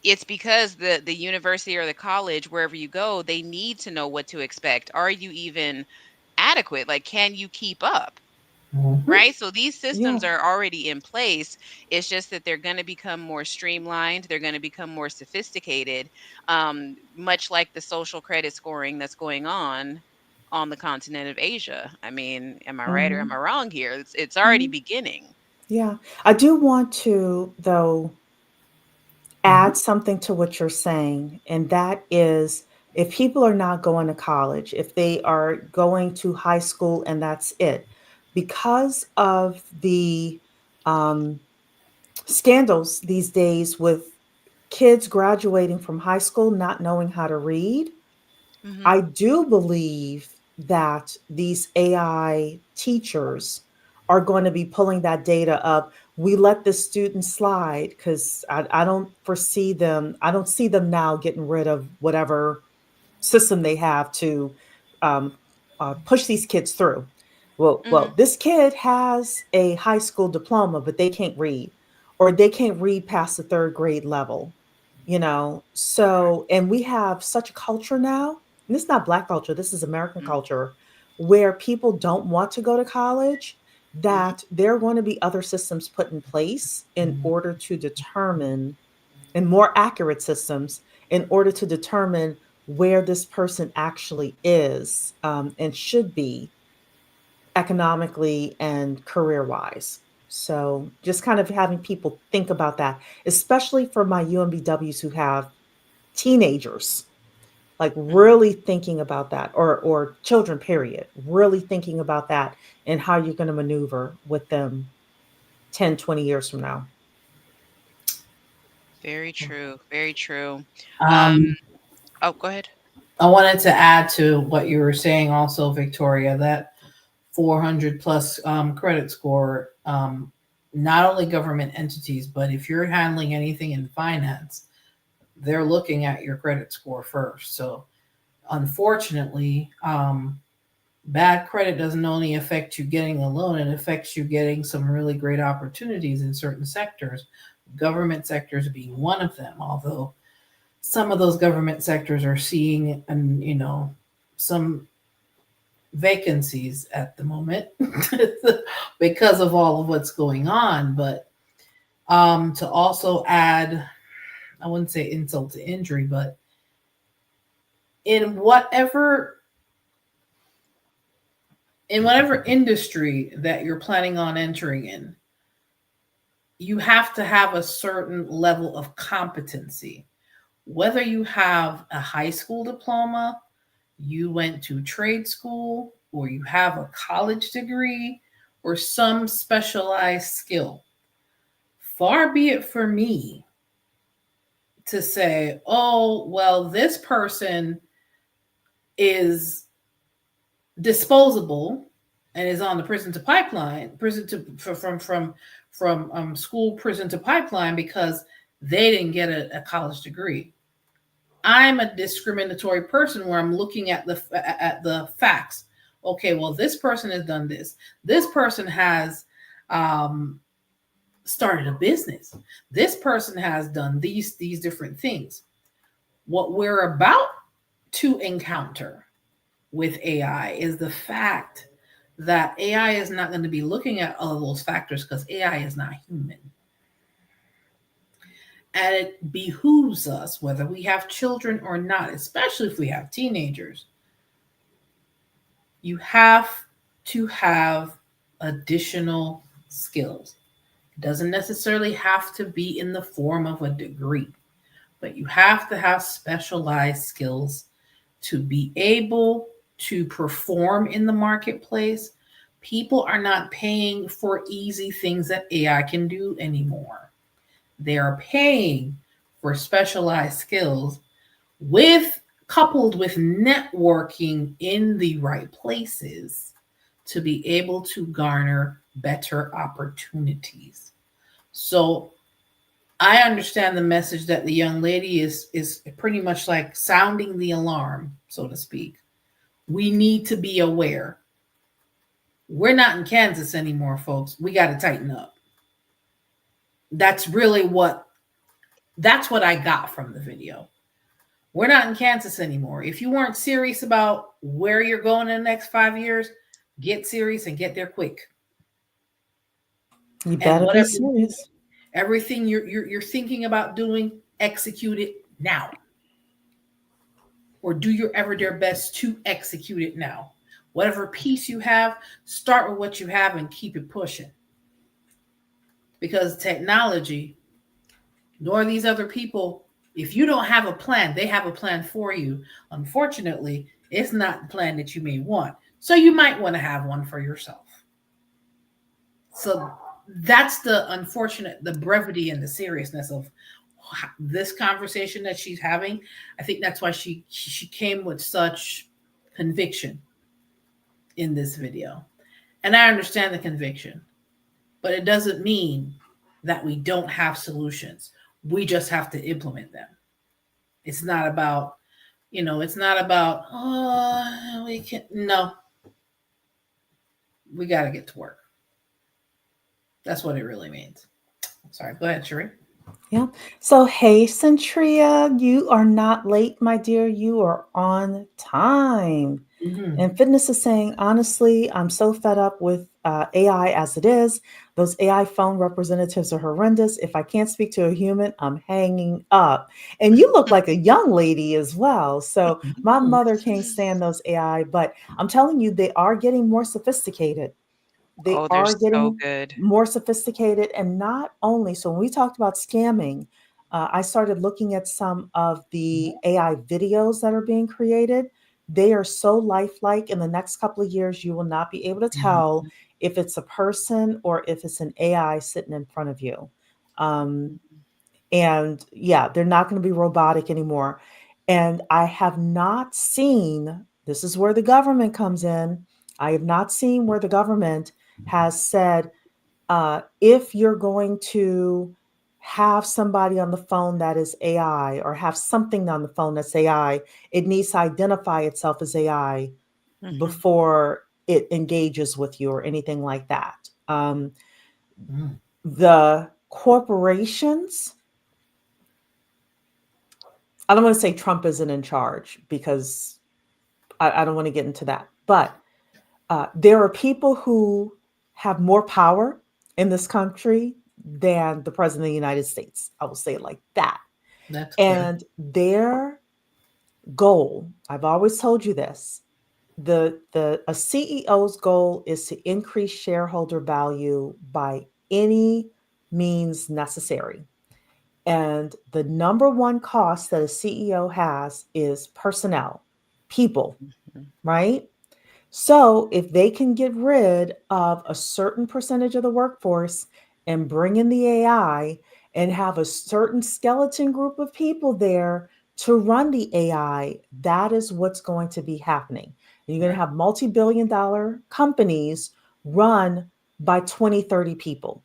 It's because the university or the college, wherever you go, they need to know what to expect. Are you even adequate? Like, can you keep up? Mm-hmm. Right? So these Yeah. systems are already in place. It's just that they're going to become more streamlined. They're going to become more sophisticated, much like the social credit scoring that's going on the continent of Asia. I mean, am I right or am Hmm. I wrong here? It's already Hmm. beginning. Yeah. I do want to, though, Mm-hmm. add something to what you're saying, and that is, if people are not going to college, if they are going to high school and that's it, because of the um, scandals these days with kids graduating from high school not knowing how to read, Hmm. I do believe that these AI teachers are going to be pulling that data up. We let the students slide because I don't foresee them, I don't see them now getting rid of whatever system they have to um, push these kids through. Well, Hmm. this kid has a high school diploma, but they can't read, or they can't read past the third grade level. So, and we have such a culture now and it's not Black culture, this is American Mm. culture, where people don't want to go to college, Mhm. that there are going to be other systems put in place in order to determine, and more accurate systems in order to determine where this person actually is, and should be economically and career wise. So just kind of having people think about that, especially for my UMBWs who have teenagers, like really thinking about that, or children, period, really thinking about that and how you're going to maneuver with them 10, 20 years from now. Very true. Very true. Um, Oh, go ahead. I wanted to add to what you were saying also, Victoria, that 400 plus credit score, not only government entities, but if you're handling anything in finance, they're looking at your credit score first. So unfortunately, bad credit doesn't only affect you getting a loan, it affects you getting some really great opportunities in certain sectors, government sectors being one of them, although some of those government sectors are seeing, and some vacancies at the moment because of all of what's going on. But to also add, I wouldn't say insult to injury, but in whatever industry that you're planning on entering in, you have to have a certain level of competency. Whether you have a high school diploma, you went to trade school, or you have a college degree, or some specialized skill. Far be it for me to say, oh, well, this person is disposable and is on the prison to pipeline, from school prison to pipeline because they didn't get a college degree. I'm a discriminatory person where I'm looking at the facts. Okay, well, this person has done this. This person has started a business. This person has done these different things. What we're about to encounter with AI is the fact that AI is not going to be looking at all of those factors because AI is not human. And it behooves us, whether we have children or not, especially if we have teenagers, you have to have additional skills. It doesn't necessarily have to be in the form of a degree, but you have to have specialized skills to be able to perform in the marketplace. People are not paying for easy things that AI can do anymore. They are paying for specialized skills coupled with networking in the right places to be able to garner better opportunities. So I understand the message that the young lady is pretty much like sounding the alarm, so to speak. We need to be aware. We're not in Kansas anymore, folks. We got to tighten up. That's what I got from the video. We're not in Kansas anymore. If you weren't serious about where you're going in the next 5 years, get serious and get there quick. You And better be whatever serious. everything you're thinking about doing, execute it now. Or do your ever their best to execute it now. Whatever piece you have, start with what you have and keep it pushing. Because technology, nor these other people, if you don't have a plan, they have a plan for you. Unfortunately, it's not the plan that you may want. So you might want to have one for yourself. So that's the brevity and the seriousness of this conversation that she's having. I think that's why she came with such conviction in this video. And I understand the conviction, but it doesn't mean that we don't have solutions. We just have to implement them. It's not about, oh, we can, no, we got to get to work. That's what it really means. Sorry, go ahead, Sheree. Yeah. So, hey, Centria, you are not late, my dear. You are on time. Mhm. And Fitness is saying, honestly, I'm so fed up with AI as it is. Those AI phone representatives are horrendous. If I can't speak to a human, I'm hanging up. And you look like a young lady as well. So, my Mhm. mother can't stand those AI, but I'm telling you, they are getting more sophisticated. They Oh, they're are so getting good. more sophisticated. And not only, so when we talked about scamming, I started looking at some of the AI videos that are being created. They are so lifelike. In the next couple of years, you will not be able to tell if it's a person or if it's an AI sitting in front of you. Um, and yeah, they're not going to be robotic anymore. And I have not seen, this is where the government comes in. I have not seen where the government has said, if you're going to have somebody on the phone that is AI or have something on the phone that's AI, it needs to identify itself as AI Hmm. before it engages with you or anything like that. Mhm. The corporations, I don't want to say Trump isn't in charge because I don't want to get into that. But there are people who have more power in this country than the president of the United States. I will say it like that. That's clear. And their goal, I've always told you this, the a CEO's goal is to increase shareholder value by any means necessary. And the number one cost that a CEO has is personnel, people, right? So if they can get rid of a certain percentage of the workforce and bring in the AI and have a certain skeleton group of people there to run the AI, that is what's going to be happening. And you're going to Right. have multi-billion dollar companies run by 20, 30 people.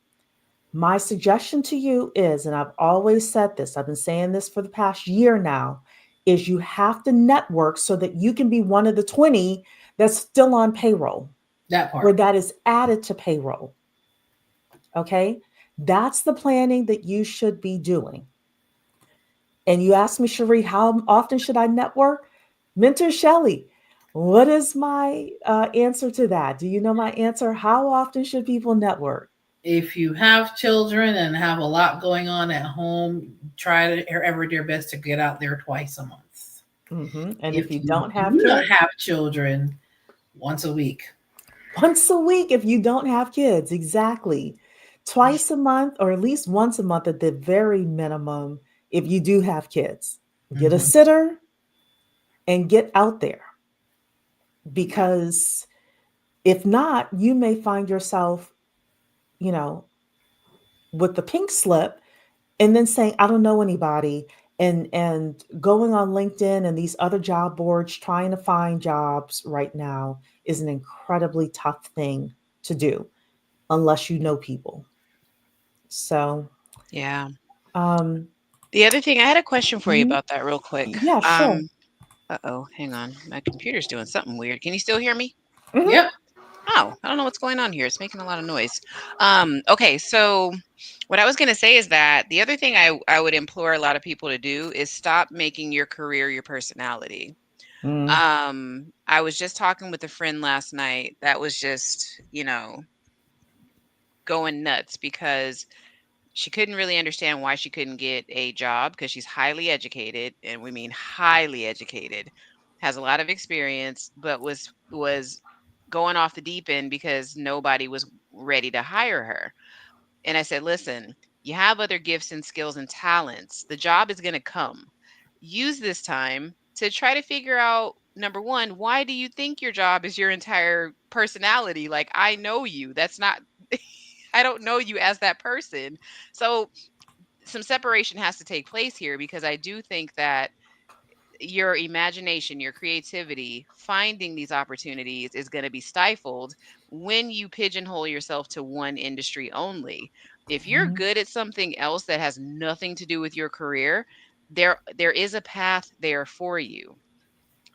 My suggestion to you is, and I've always said this, I've been saying this for the past year now, is you have to network so that you can be one of the 20 that's still on payroll That or part. that is added to payroll. Okay. That's the planning that you should be doing. And you asked me, Cherie, how often should I network? Mentor Shelley, what is my answer to that? Do you know my answer? How often should people network? If you have children and have a lot going on at home, try to ever do your best to get out there twice a month. And if If you you don't do have not kids, have children, once a week. once a week if you don't have kids, exactly. Twice a month, or at least once a month at the very minimum, if you do have kids. Get a Mhm. sitter and get out there Yeah. because if not, you may find yourself, you know, with the pink slip and then saying, I don't know anybody. And going on LinkedIn and these other job boards trying to find jobs right now is an incredibly tough thing to do unless you know people. So, Yeah. um, The other thing, I had a question for you mhm. about that real quick. Yeah, sure. Uh-oh, hang on. My computer's doing something weird. Can you still hear me? Mhm. Yep. Oh, I don't know what's going on here. It's making a lot of noise. Okay, so what I was going to say is that the other thing I would implore a lot of people to do is stop making your career your personality. Mm, I was just talking with a friend last night that was just, going nuts because she couldn't really understand why she couldn't get a job because she's highly educated, and we mean highly educated, has a lot of experience, but was going off the deep end because nobody was ready to hire her. And I said, listen, you have other gifts and skills and talents. The job is going to come. Use this time to try to figure out, number one, why do you think your job is your entire personality? Like, I know you. That's not, I don't know you as that person. So, some separation has to take place here because I do think that your imagination, your creativity, finding these opportunities is going to be stifled when you pigeonhole yourself to one industry only. If you're mhm, good at something else that has nothing to do with your career, there is a path there for you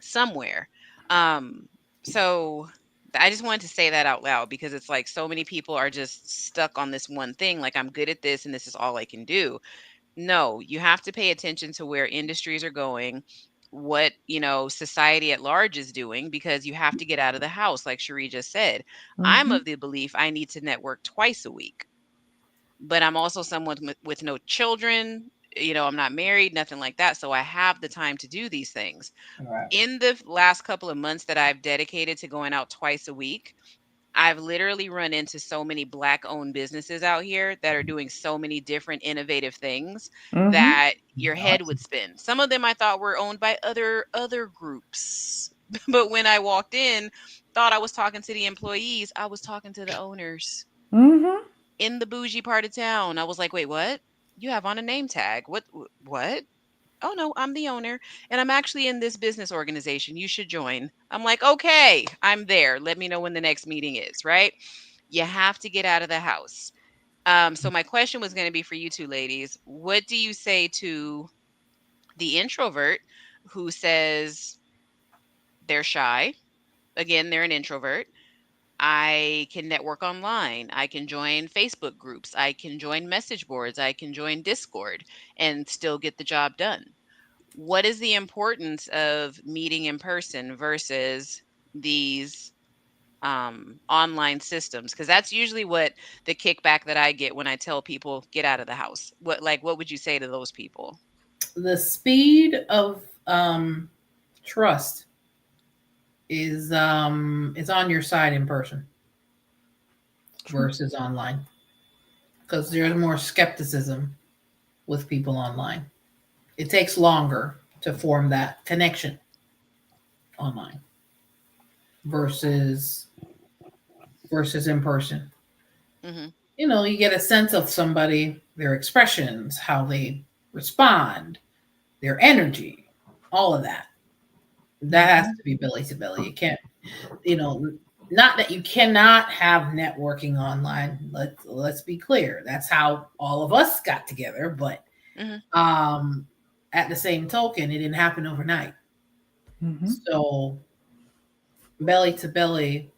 somewhere. Um so I just wanted to say that out loud because it's like so many people are just stuck on this one thing, like I'm good at this and this is all I can do. No, you have to pay attention to where industries are going, what, society at large is doing, because you have to get out of the house, like Cherie just said. I'm Mhm. of the belief I need to network twice a week, but I'm also someone with no children. I'm not married, nothing like that. So I have the time to do these things. Right. In the last couple of months that I've dedicated to going out twice a week, I've literally run into so many Black owned businesses out here that are doing so many different innovative things Mhm. that your head would spin. Some of them I thought were owned by other groups. But when I walked in, thought I was talking to the employees, I was talking to the owners Mhm. in the bougie part of town. I was like, "Wait, what? You have on a name tag. What? Oh no, I'm the owner and I'm actually in this business organization. You should join." I'm like, "Okay, I'm there. Let me know when the next meeting is," right? You have to get out of the house. So my question was going to be for you two ladies. What do you say to the introvert who says they're shy? Again, they're an introvert. I can network online. I can join Facebook groups. I can join message boards. I can join Discord and still get the job done. What is the importance of meeting in person versus these online systems? Because that's usually what the kickback that I get when I tell people get out of the house. What would you say to those people? The speed of trust is on your side in person True. versus online, because there's more skepticism with people online. It takes longer to form that connection online versus in person. Hmm. You get a sense of somebody, their expressions, how they respond, their energy, all of that. That has Mhm. to be belly to belly. You can't, you know, not that you cannot have networking online. Let's be clear. That's how all of us got together, but Hmm. um at the same token, it didn't happen overnight. Mhm. So belly to belly,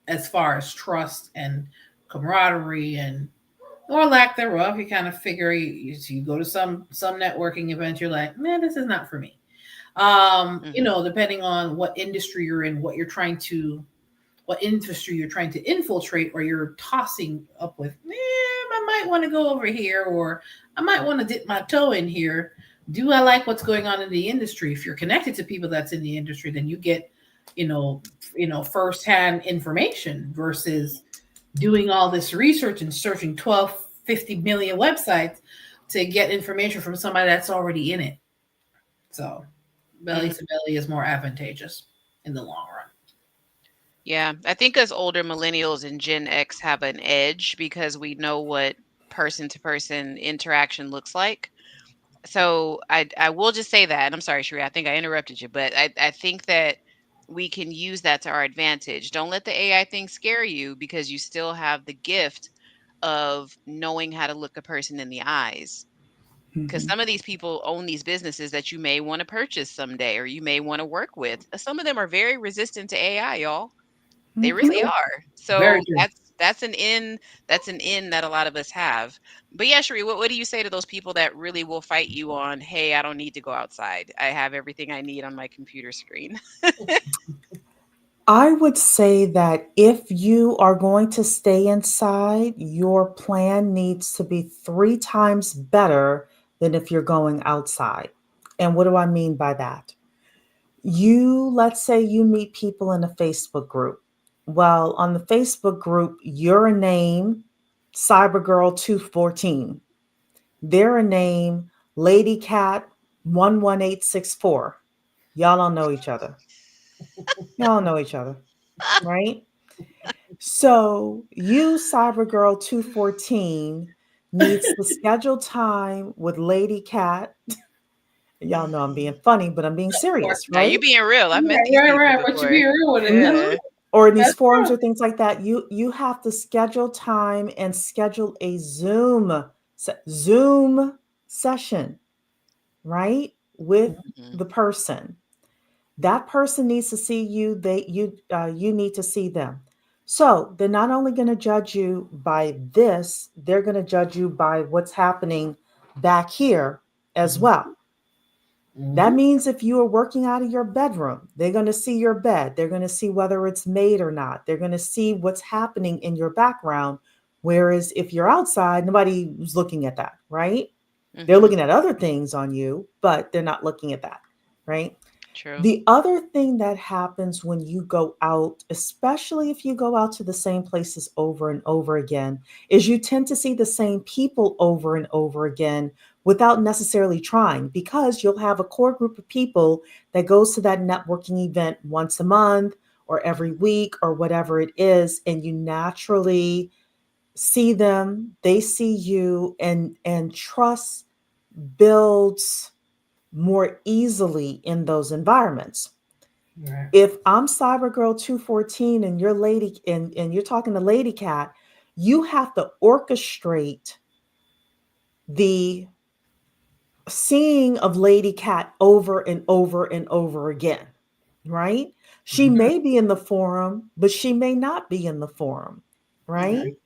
as far as trust and camaraderie and or lack thereof, you kind of figure you go to some networking event, you're like, man, this is not for me. Hmm. Depending on what industry you're in, what industry you're trying to infiltrate, or you're tossing up with, I might want to go over here, or I might want to dip my toe in here. Do I like what's going on in the industry? If you're connected to people that's in the industry, then you get, you know, firsthand information versus doing all this research and searching 12, 50 million websites to get information from somebody that's already in it. So belly Hmm. to belly is more advantageous in the long run. Yeah, I think us older millennials and Gen X have an edge because we know what person to person interaction looks like. So I will just say that, and I'm sorry, Sheree, I think I interrupted you, but I think that we can use that to our advantage. Don't let the AI thing scare you because you still have the gift of knowing how to look a person in the eyes. Because Mhm. some of these people own these businesses that you may want to purchase someday or you may want to work with. Some of them are very resistant to AI, y'all. They really Mhm. are. Very So true. that's an in that a lot of us have. But yeah, Sheree, what do you say to those people that really will fight you on, hey, I don't need to go outside. I have everything I need on my computer screen. I would say that if you are going to stay inside, your plan needs to be 3 times better than if you're going outside. And what do I mean by that? Let's say you meet people in a Facebook group. Well, on the Facebook group, you're a name, Cybergirl214. They're a name, Lady Cat 11864. Y'all don't know each other. Y'all know each other, right? So you, Cybergirl 214, needs to schedule time with Lady Cat. Y'all know I'm being funny, but I'm being serious, Now you right? being real. I've met Right, these right, people right. But you be before. real with it. Yeah. Or in these That's forums true. or things like that. You have to schedule time and schedule a Zoom session, right? With Mhm. the person. That person needs to see you. You need to see them. So they're not only going to judge you by this, they're going to judge you by what's happening back here as well. That means if you are working out of your bedroom, they're going to see your bed. They're going to see whether it's made or not. They're going to see what's happening in your background. Whereas if you're outside, nobody's looking at that, right? They're looking at other things on you, but they're not looking at that, right? True. The other thing that happens when you go out, especially if you go out to the same places over and over again, is you tend to see the same people over and over again without necessarily trying, because you'll have a core group of people that goes to that networking event once a month or every week or whatever it is, and you naturally see them, they see you, and trust builds more easily in those environments. Right. If I'm Cyber Girl 214 and you're lady and you're talking to Lady Cat, you have to orchestrate the seeing of Lady Cat over and over and over again, right? She may be in the forum, but she may not be in the forum, right?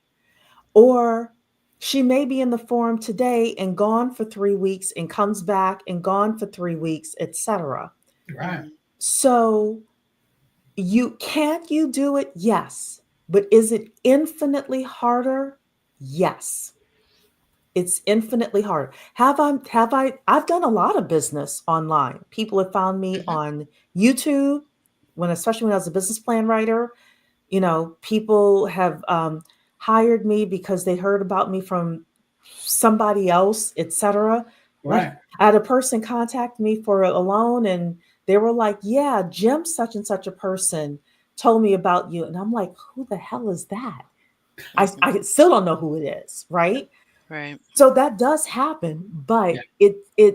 Or she may be in the forum today and gone for 3 weeks and comes back and gone for 3 weeks, etc. Right. So you do it? Yes. But is it infinitely harder? Yes. It's infinitely harder. I've done a lot of business online. People have found me on YouTube, especially when I was a business plan writer. People have hired me because they heard about me from somebody else, etc. Like, Right. I had a person contact me for a loan, and they were like, "Yeah, Jim, such and such a person told me about you," and I'm like, "Who the hell is that?" I still don't know who it is, right? Right. So that does happen, but Yeah.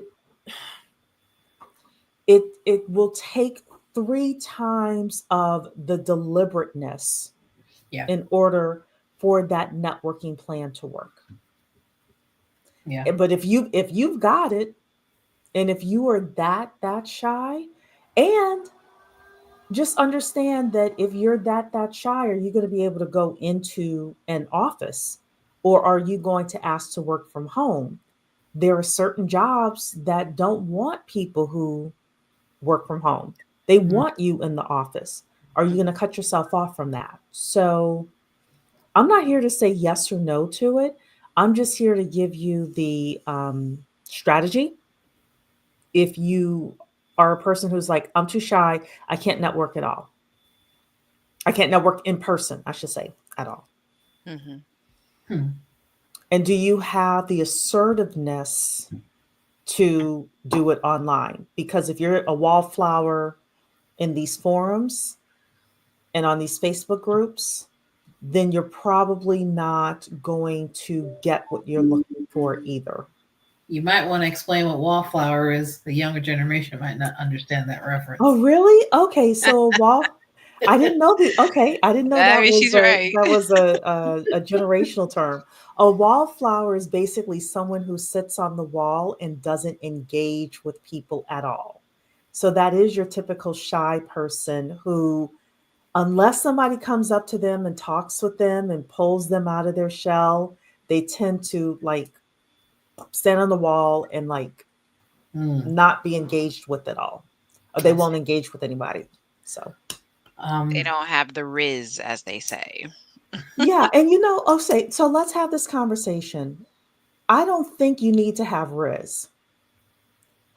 it will take 3 times of the deliberateness Yeah. in order for that networking plan to work. Yeah. But if you've got it, and if you are that shy, and just understand that if you're that shy, are you going to be able to go into an office, or are you going to ask to work from home? There are certain jobs that don't want people who work from home. They want you in the office. Are you going to cut yourself off from that? So I'm not here to say yes or no to it. I'm just here to give you the strategy. If you are a person who's like, I'm too shy, I can't network at all. I can't network in person, I should say, at all. And do you have the assertiveness to do it online? Because if you're a wallflower in these forums and on these Facebook groups, then you're probably not going to get what you're looking for either. You might want to explain what wallflower is. The younger generation might not understand that reference. Oh, really? Okay, so I didn't know that. Okay, I didn't know I that mean, was she's right. a generational term. A wallflower is basically someone who sits on the wall and doesn't engage with people at all. So that is your typical shy person who, unless somebody comes up to them and talks with them and pulls them out of their shell, they tend to like stand on the wall and like not be engaged with at all. Or they won't engage with anybody. So They don't have the riz, as they say. yeah, and so let's have this conversation. I don't think you need to have Riz.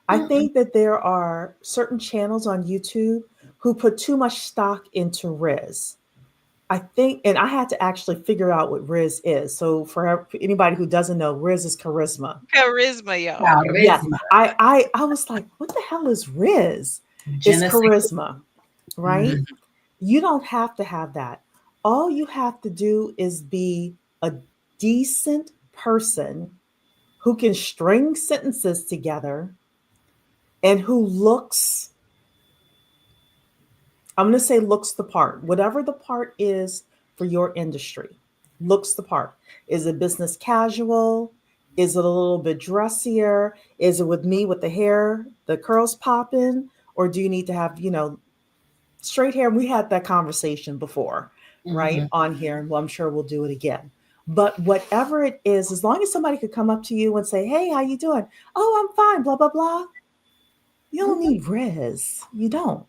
I think that there are certain channels on YouTube who put too much stock into Riz. I think, and I had to actually figure out what Riz is. So for anybody who doesn't know, Riz is charisma. Charisma, y'all. Yes, I was like, what the hell is Riz? It's charisma, right? You don't have to have that. All you have to do is be a decent person who can string sentences together and who looks, I'm going to say looks the part, whatever the part is for your industry, looks the part. Is it business casual? Is it a little bit dressier? Is it with me with the hair, the curls popping? Or do you need to have, straight hair? We had that conversation before, right? On here. And well, I'm sure we'll do it again. But whatever it is, as long as somebody could come up to you and say, "Hey, how you doing?" "Oh, I'm fine," blah blah blah. You don't need Riz. You don't.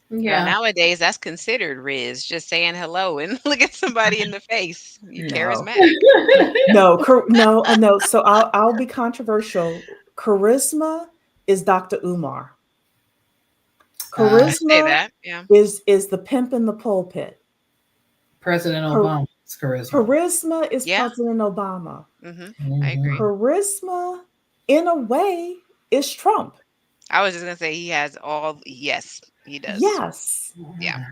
Yeah. Nowadays, that's considered Riz, just saying hello and look at somebody in the face. You No. charismatic. No, no, no. So I'll be controversial. Charisma is Dr. Umar. I say Charisma that. Yeah. is the pimp in the pulpit. President Char- Obama's charisma. Charisma is Yeah. President Obama. I agree. Mhm. Charisma, in a way, is Trump. I was just gonna say he has all. Yes, he does. Yes. Yeah.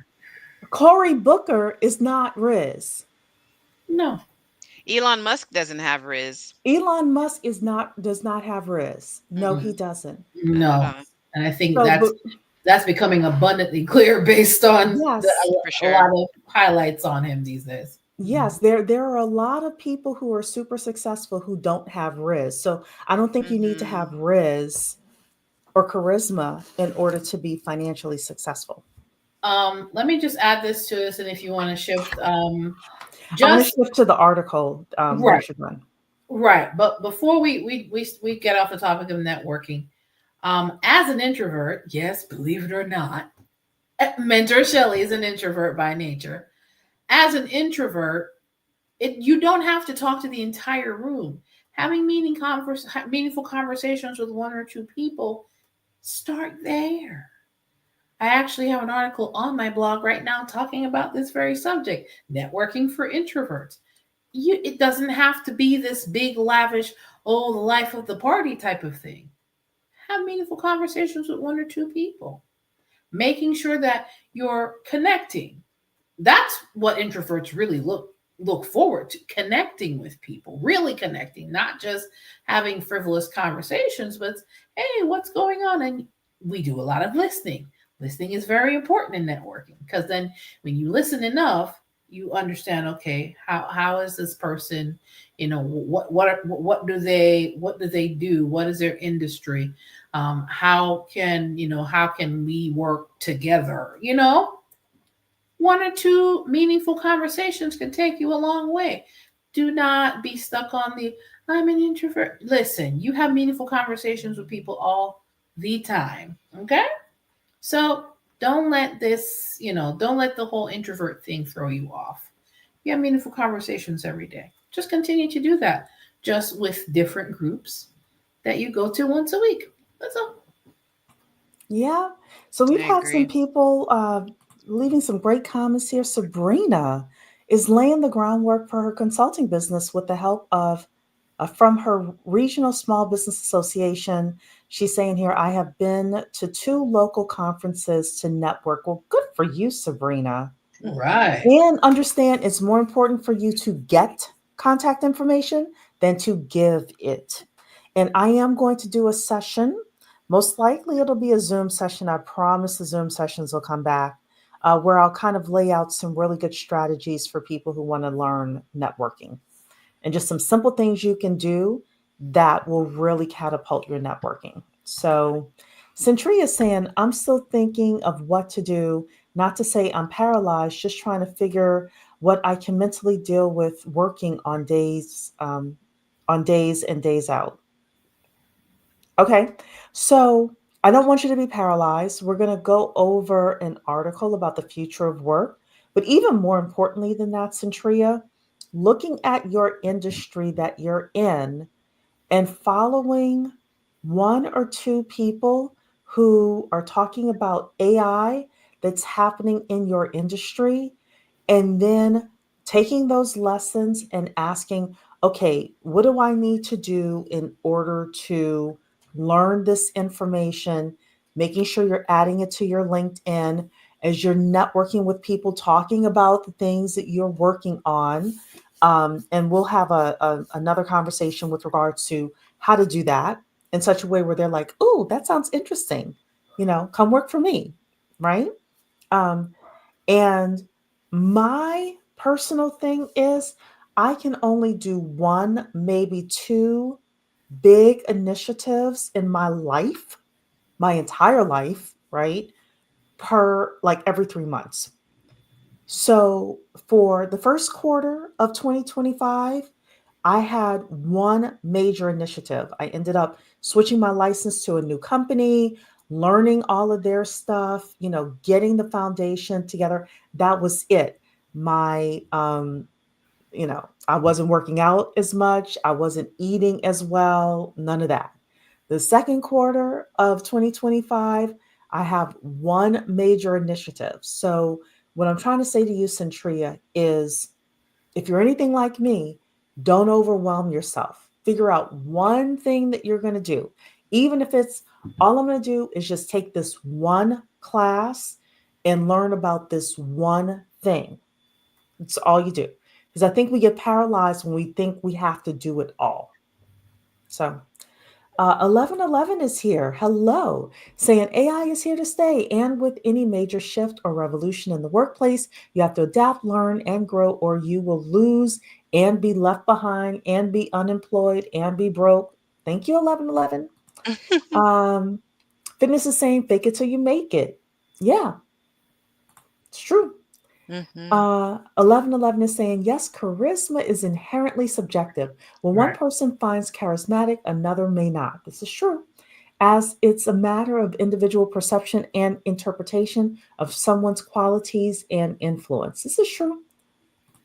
Cory Booker is not Riz. No. Elon Musk doesn't have Riz. Elon Musk does not have Riz. No, he Mm-mm. doesn't. Not No. on. And I think So, but that's becoming abundantly clear based on yes, For a lot sure. of highlights on him these days. yes, there are a lot of people who are super successful who don't have Riz. So I don't think you need to have Riz or charisma in order to be financially successful. Let me just add this to this, and if you want to shift, I want to just shift to the article right, once you're done. right. But before we get off the topic of networking, as an introvert, yes, believe it or not, Mentor Shelley is an introvert by nature. As an introvert, you don't have to talk to the entire room. Having meaningful conversations with one or two people, start there. I actually have an article on my blog right now talking about this very subject, networking for introverts. It doesn't have to be this big, lavish, oh, the life of the party type of thing. Have meaningful conversations with one or two people, making sure that you're connecting. That's what introverts really look forward to, connecting with people, really connecting, not just having frivolous conversations, but hey, what's going on? And we do a lot of listening. Listening is very important in networking because then when you listen enough, you understand, okay, how is this person, what do they do, what is their industry, how can we work together, one or two meaningful conversations can take you a long way. Do not be stuck on the I'm an introvert. Listen, you have meaningful conversations with people all the time. Okay? So don't let the whole introvert thing throw you off. You have meaningful conversations every day. Just continue to do that, just with different groups that you go to once a week. That's all. Yeah. So I we've had some agree. people leaving some great comments here. Sabrina is laying the groundwork for her consulting business with the help of from her regional small business association. She's saying here, I have been to 2 local conferences to network. Well, good for you, Sabrina. All right. And understand it's more important for you to get contact information than to give it. And I am going to do a session. Most likely it'll be a Zoom session. I promise the Zoom sessions will come back where I'll kind of lay out some really good strategies for people who want to learn networking and just some simple things you can do that will really catapult your networking. So, Centria is saying, I'm still thinking of what to do, not to say I'm paralyzed, just trying to figure what I can mentally deal with working on days and days out. Okay, so I don't want you to be paralyzed. We're going to go over an article about the future of work. But even more importantly than that, Centria, looking at your industry that you're in and following 1 or 2 people who are talking about AI that's happening in your industry, and then taking those lessons and asking, okay, what do I need to do in order to learn this information? Making sure you're adding it to your LinkedIn as you're networking with people, talking about the things that you're working on. And we'll have another conversation with regards to how to do that in such a way where they're like, oh, that sounds interesting. Come work for me. Right. Um, and my personal thing is, I can only do 1, maybe 2 big initiatives in my life, my entire life, right? Per like every 3 months. So for the first quarter of 2025, I had one major initiative. I ended up switching my license to a new company, learning all of their stuff, getting the foundation together. That was it. My I wasn't working out as much, I wasn't eating as well, none of that. The second quarter of 2025, I have one major initiative. So, what I'm trying to say to you, Centria, is if you're anything like me, don't overwhelm yourself. Figure out one thing that you're going to do. Even if it's all I'm going to do is just take this one class and learn about this one thing. It's all you do. Because I think we get paralyzed when we think we have to do it all. So 1111 is here. Hello. Saying AI is here to stay. And with any major shift or revolution in the workplace, you have to adapt, learn, and grow, or you will lose and be left behind and be unemployed and be broke. Thank you, 1111. Um, Fitness is saying fake it till you make it. Yeah, it's true. Mm-hmm. 1111 is saying, yes, charisma is inherently subjective. When one Right. person finds charismatic, another may not. This is true, as it's a matter of individual perception and interpretation of someone's qualities and influence. This is true.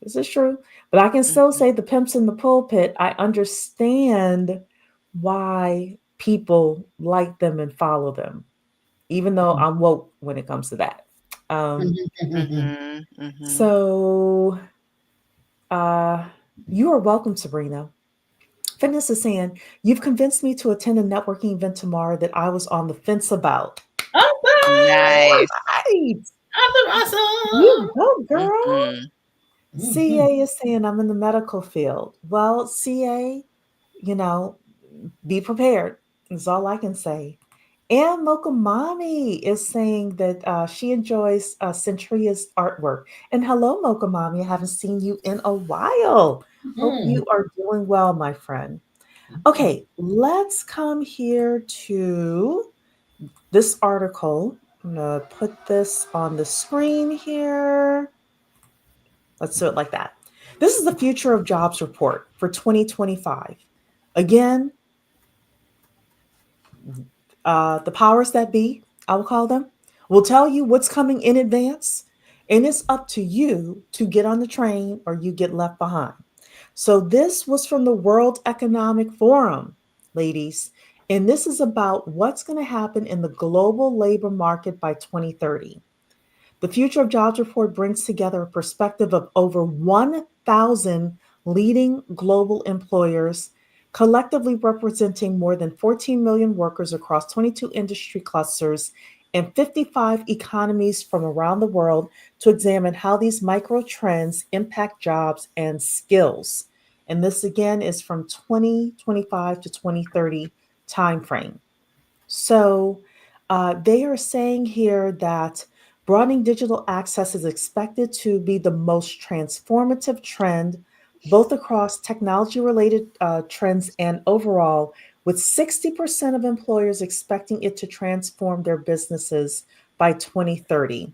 This is true. But I can still Mm-hmm. say the pimps in the pulpit, I understand why people like them and follow them, even though I'm woke when it comes to that. Um, Mm-hmm. Mm-hmm. so Uh, you are welcome, Sabrina. Fitness is saying, you've convinced me to attend a networking event tomorrow that I was on the fence about. Awesome. Nice. Right. Awesome. You Awesome. go, girl. Mm-hmm. CA Mhm. is saying, I'm in the medical field. Well, CA, you know, be prepared. Is all I can say. And Mocha Mommy is saying that she enjoys Centria's artwork. And hello, Mocha Mommy. I haven't seen you in a while. Hope Mhm. you are doing well, my friend. Okay, let's come here to this article. I'm going to put this on the screen here. Let's do it like that. This is the Future of Jobs report for 2025. Again, the powers that be, I will call them, will tell you what's coming in advance, and it's up to you to get on the train or you get left behind. So, this was from the World Economic Forum, ladies, and this is about what's going to happen in the global labor market by 2030. The Future of Jobs report brings together a perspective of over 1,000 leading global employers, collectively representing more than 14 million workers across 22 industry clusters and 55 economies from around the world, to examine how these micro trends impact jobs and skills. And this again is from 2025 to 2030 timeframe. So they are saying here that broadening digital access is expected to be the most transformative trend, both across technology related trends and overall, with 60% of employers expecting it to transform their businesses by 2030.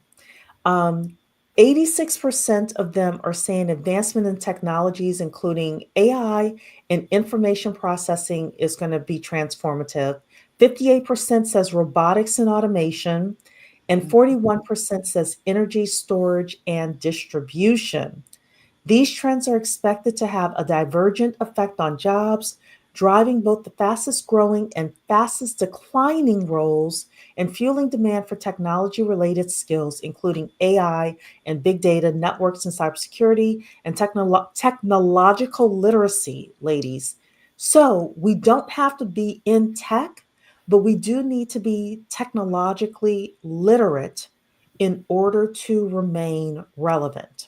Um, 86% of them are saying advancement in technologies, including AI and information processing, is going to be transformative. 58% says robotics and automation, and 41% says energy storage and distribution. These trends are expected to have a divergent effect on jobs, driving both the fastest growing and fastest declining roles and fueling demand for technology related skills, including AI and big data, networks and cybersecurity, and technological literacy, ladies. So we don't have to be in tech, but we do need to be technologically literate in order to remain relevant.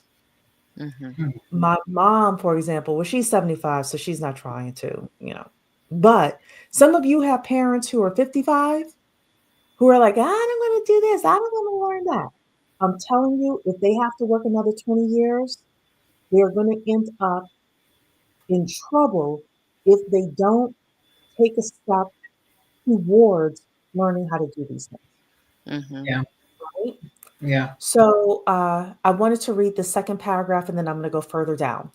Mm-hmm. My mom, for example, well, she's 75, so she's not trying to. But some of you have parents who are 55 who are like, I don't want to do this. I don't want to learn that. I'm telling you, if they have to work another 20 years, they're going to end up in trouble if they don't take a step towards learning how to do these things. Mm-hmm. Yeah. Right? Yeah. So I wanted to read the second paragraph and then I'm going to go further down.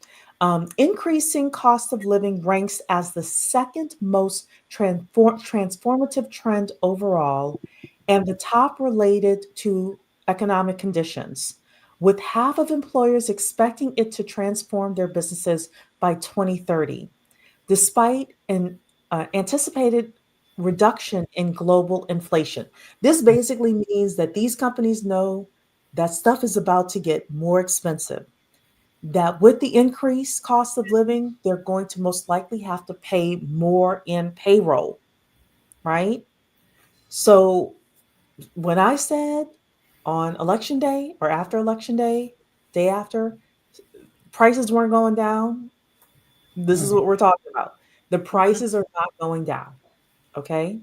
Increasing cost of living ranks as the second most transformative trend overall and the top related to economic conditions, with half of employers expecting it to transform their businesses by 2030, despite an anticipated reduction in global inflation. This basically means that these companies know that stuff is about to get more expensive, that with the increased cost of living, they're going to most likely have to pay more in payroll, right? So when I said on election day or after election day, day after, prices weren't going down, this is Mm. what we're talking about. The prices are not going down. Okay.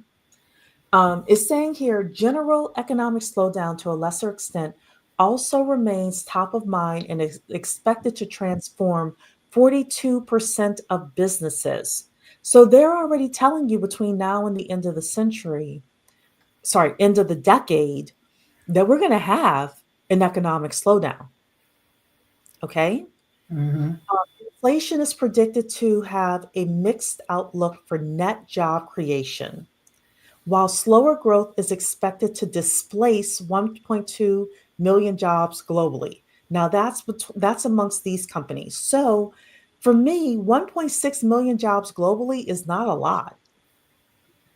It's saying here general economic slowdown to a lesser extent also remains top of mind and is expected to transform 42% of businesses. So they're already telling you between now and the end of the century, sorry, end of the decade, that we're going to have an economic slowdown. Okay. Mm-hmm. Inflation is predicted to have a mixed outlook for net job creation, while slower growth is expected to displace 1.2 million jobs globally. Now that's amongst these companies. So for me, 1.6 million jobs globally is not a lot.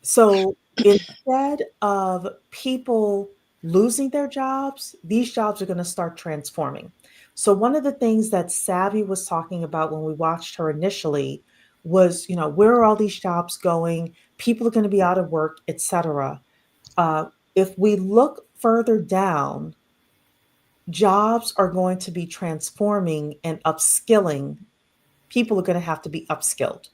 So instead of people losing their jobs, these jobs are going to start transforming. So one of the things that Savvy was talking about when we watched her initially was, where are all these jobs going? People are going to be out of work, etc. If we look further down, jobs are going to be transforming and upskilling. People are going to have to be upskilled.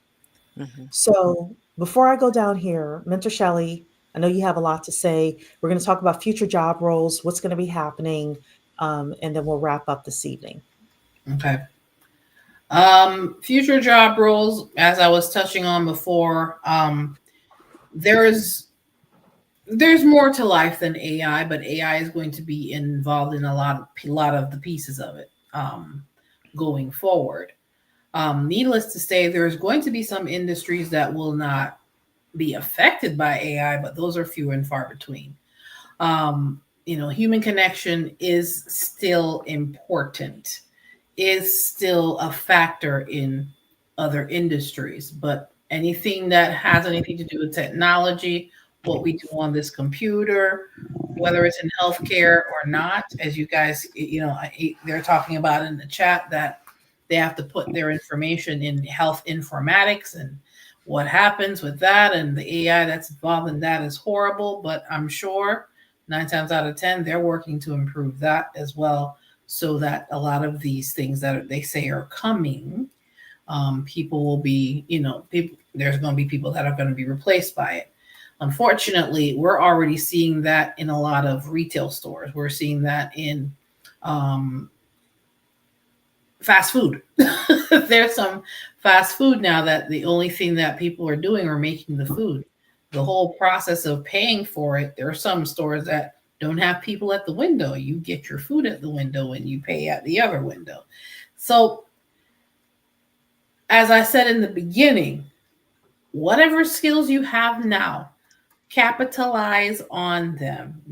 Mhm. So before I go down here, Mentor Shelley, I know you have a lot to say. We're going to talk about future job roles, what's going to be happening, and then we'll wrap up this evening. Okay. Future job roles, as I was touching on before, there's more to life than AI, but AI is going to be involved in a lot of the pieces of it going forward. Needless to say, there's going to be some industries that will not be affected by AI, but those are few and far between. Human connection is still important, is still a factor in other industries, but anything that has anything to do with technology, what we do on this computer, whether it's in healthcare or not, as you guys, they're talking about in the chat that they have to put their information in health informatics, and what happens with that and the AI that's involved in that is horrible, but I'm sure 9 times out of 10, they're working to improve that as well, so that a lot of these things that they say are coming, people will be, there's going to be people that are going to be replaced by it. Unfortunately, we're already seeing that in a lot of retail stores. We're seeing that in fast food. There's some fast food now that the only thing that people are doing are making the food. The whole process of paying for it, there are some stores that don't have people at the window. You get your food at the window and you pay at the other window. So, as I said in the beginning, whatever skills you have now, capitalize on them.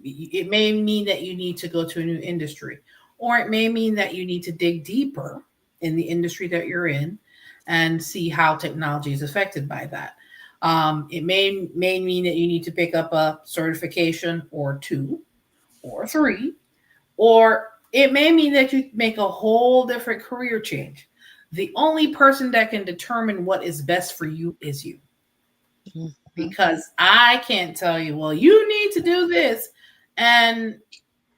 It may mean that you need to go to a new industry, or it may mean that you need to dig deeper in the industry that you're in and see how technology is affected by that. It may mean that you need to pick up a certification or two or three, or it may mean that you make a whole different career change. The only person that can determine what is best for you is you, because I can't tell you, well, you need to do this. And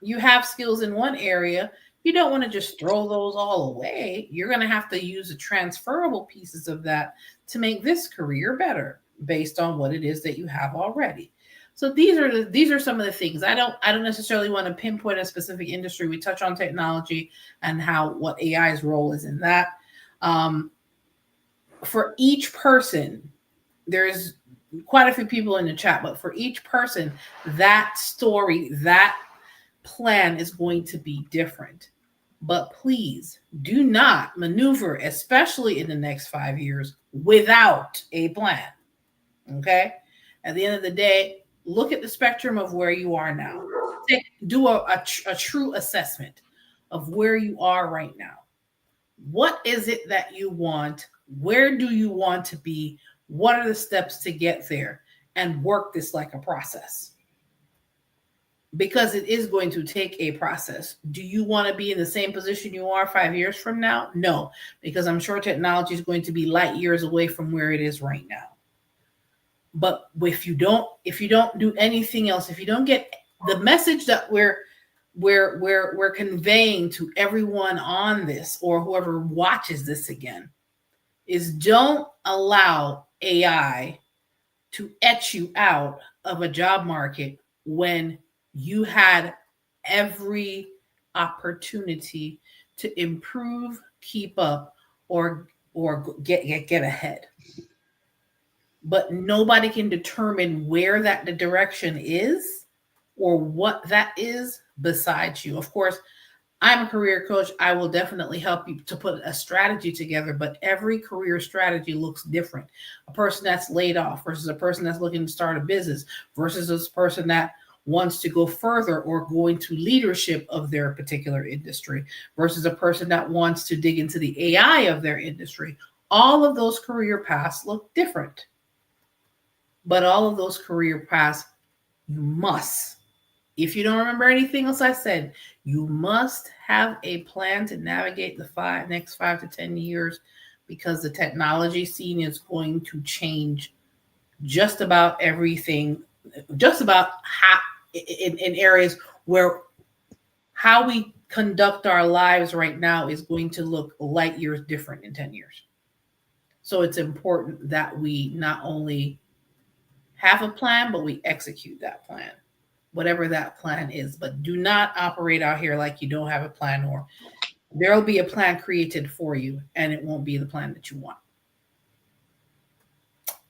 you have skills in one area. You don't want to just throw those all away. You're going to have to use the transferable pieces of that to make this career better based on what it is that you have already. So these are some of the things. I don't necessarily want to pinpoint a specific industry. We touch on technology and what AI's role is in that. For each person, there's quite a few people in the chat, but for each person, that story, that plan is going to be different. But please do not maneuver, especially in the next 5 years, without a plan. Okay? At the end of the day, look at the spectrum of where you are now. Do a true assessment of where you are right now. What is it that you want? Where do you want to be? What are the steps to get there? And work this like a process. Because it is going to take a process. Do you want to be in the same position you are 5 years from now? No, because I'm sure technology is going to be light years away from where it is right now. But if you don't do anything else, if you don't get the message that we're conveying to everyone on this, or whoever watches this again, is don't allow AI to etch you out of a job market when you had every opportunity to improve, keep up, or get ahead. But nobody can determine where the direction is or what that is besides you. Of course, I'm a career coach. I will definitely help you to put a strategy together, but every career strategy looks different. A person that's laid off versus a person that's looking to start a business versus this person that wants to go further or go into leadership of their particular industry versus a person that wants to dig into the AI of their industry. All of those career paths look different. But all of those career paths, you must, if you don't remember anything else I said, you must have a plan to navigate the next 5 to 10 years, because the technology scene is going to change just about everything, just about how in areas where how we conduct our lives right now is going to look light years different in 10 years. So it's important that we not only have a plan, but we execute that plan, whatever that plan is. But do not operate out here like you don't have a plan, or there'll be a plan created for you and it won't be the plan that you want.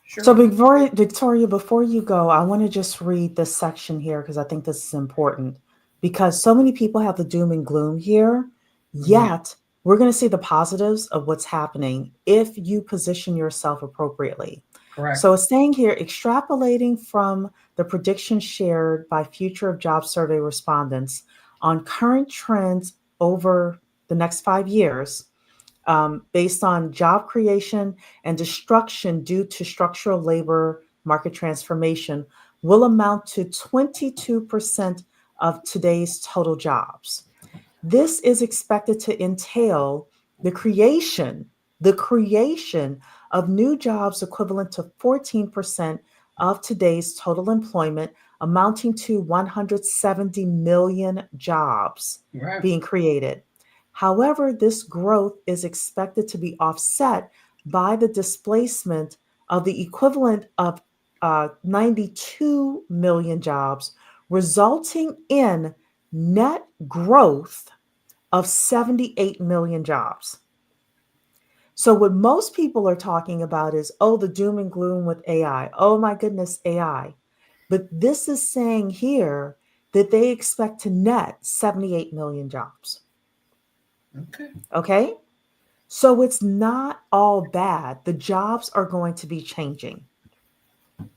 Sure. So Victoria, before you go, I want to just read this section here because I think this is important, because so many people have the doom and gloom here, yet we're going to see the positives of what's happening if you position yourself appropriately. Correct. So it's saying here, extrapolating from the predictions shared by Future of Job Survey respondents on current trends over the next 5 years, based on job creation and destruction due to structural labor market transformation, will amount to 22% of today's total jobs. This is expected to entail the creation of new jobs equivalent to 14% of today's total employment, amounting to 170 million jobs being created. However, this growth is expected to be offset by the displacement of the equivalent of 92 million jobs, resulting in net growth of 78 million jobs. So what most people are talking about is, oh, the doom and gloom with AI. Oh my goodness, AI. But this is saying here that they expect to net 78 million jobs. Okay. So it's not all bad. The jobs are going to be changing.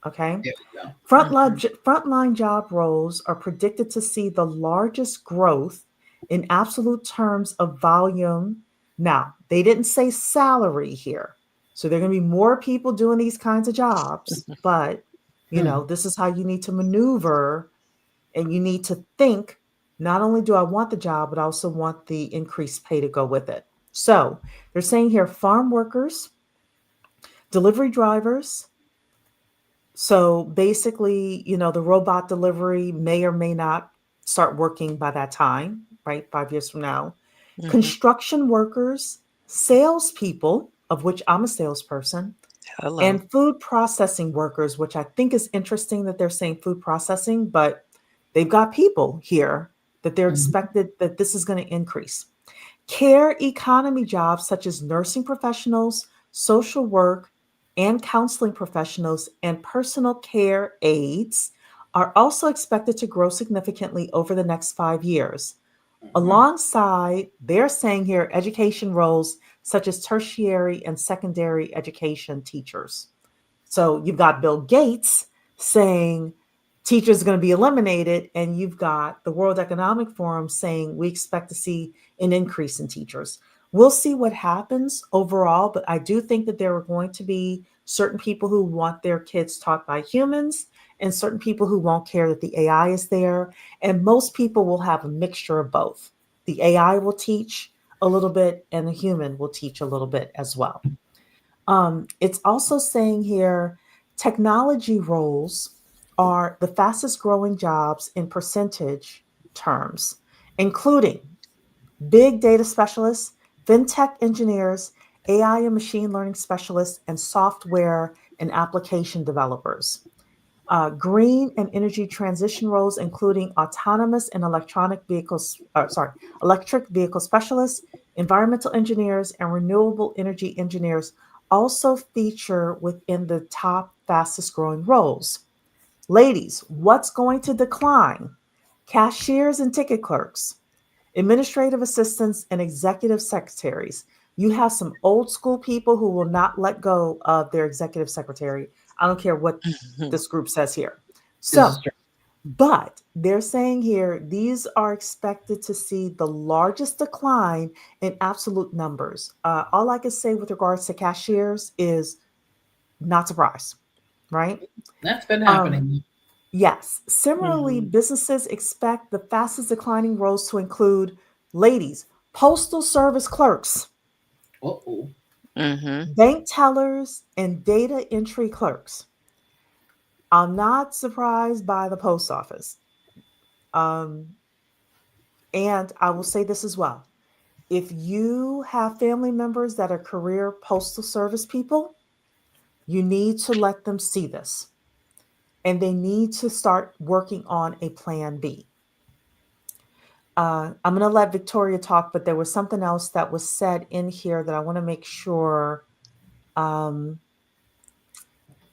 Okay. Frontline job roles are predicted to see the largest growth in absolute terms of volume. Now, they didn't say salary here. So there are going to be more people doing these kinds of jobs, but this is how you need to maneuver, and you need to think, not only do I want the job, but I also want the increased pay to go with it. So they're saying here, farm workers, delivery drivers. So basically, the robot delivery may or may not start working by that time, right? 5 years from now. Mm-hmm. Construction workers, salespeople, of which I'm a salesperson, and food processing workers, which I think is interesting that they're saying food processing, but they've got people here that they're expected that this is going to increase. Care economy jobs such as nursing professionals, social work, and counseling professionals, and personal care aides are also expected to grow significantly over the next 5 years. Mhm. Alongside, they're saying here, education roles such as tertiary and secondary education teachers. So you've got Bill Gates saying teachers are going to be eliminated, and you've got the World Economic Forum saying we expect to see an increase in teachers. We'll see what happens overall, but I do think that there are going to be certain people who want their kids taught by humans and certain people who won't care that the AI is there. And most people will have a mixture of both. The AI will teach a little bit, and the human will teach a little bit as well. It's also saying here technology roles are the fastest growing jobs in percentage terms, including big data specialists, fintech engineers, AI and machine learning specialists, and software and application developers. Green and energy transition roles, including autonomous and electric vehicle specialists, environmental engineers, and renewable energy engineers, also feature within the top fastest growing roles. Ladies, what's going to decline? Cashiers and ticket clerks, administrative assistants, and executive secretaries. You have some old school people who will not let go of their executive secretary. I don't care what this group says here. This So, is true. but they're saying here these are expected to see the largest decline in absolute numbers. All I can say with regards to cashiers is not surprised, right? That's been Um, happening. yes. Similarly, Mhm. businesses expect the fastest declining roles to include ladies, postal service clerks, Uh-oh. Mm-hmm. bank tellers, and data entry clerks. I'm not surprised by the post office. Um, and I will say this as well. If you have family members that are career postal service people, you need to let them see this and they need to start working on a plan B. I'm going to let Victoria talk, but there was something else that was said in here that I want to make sure um,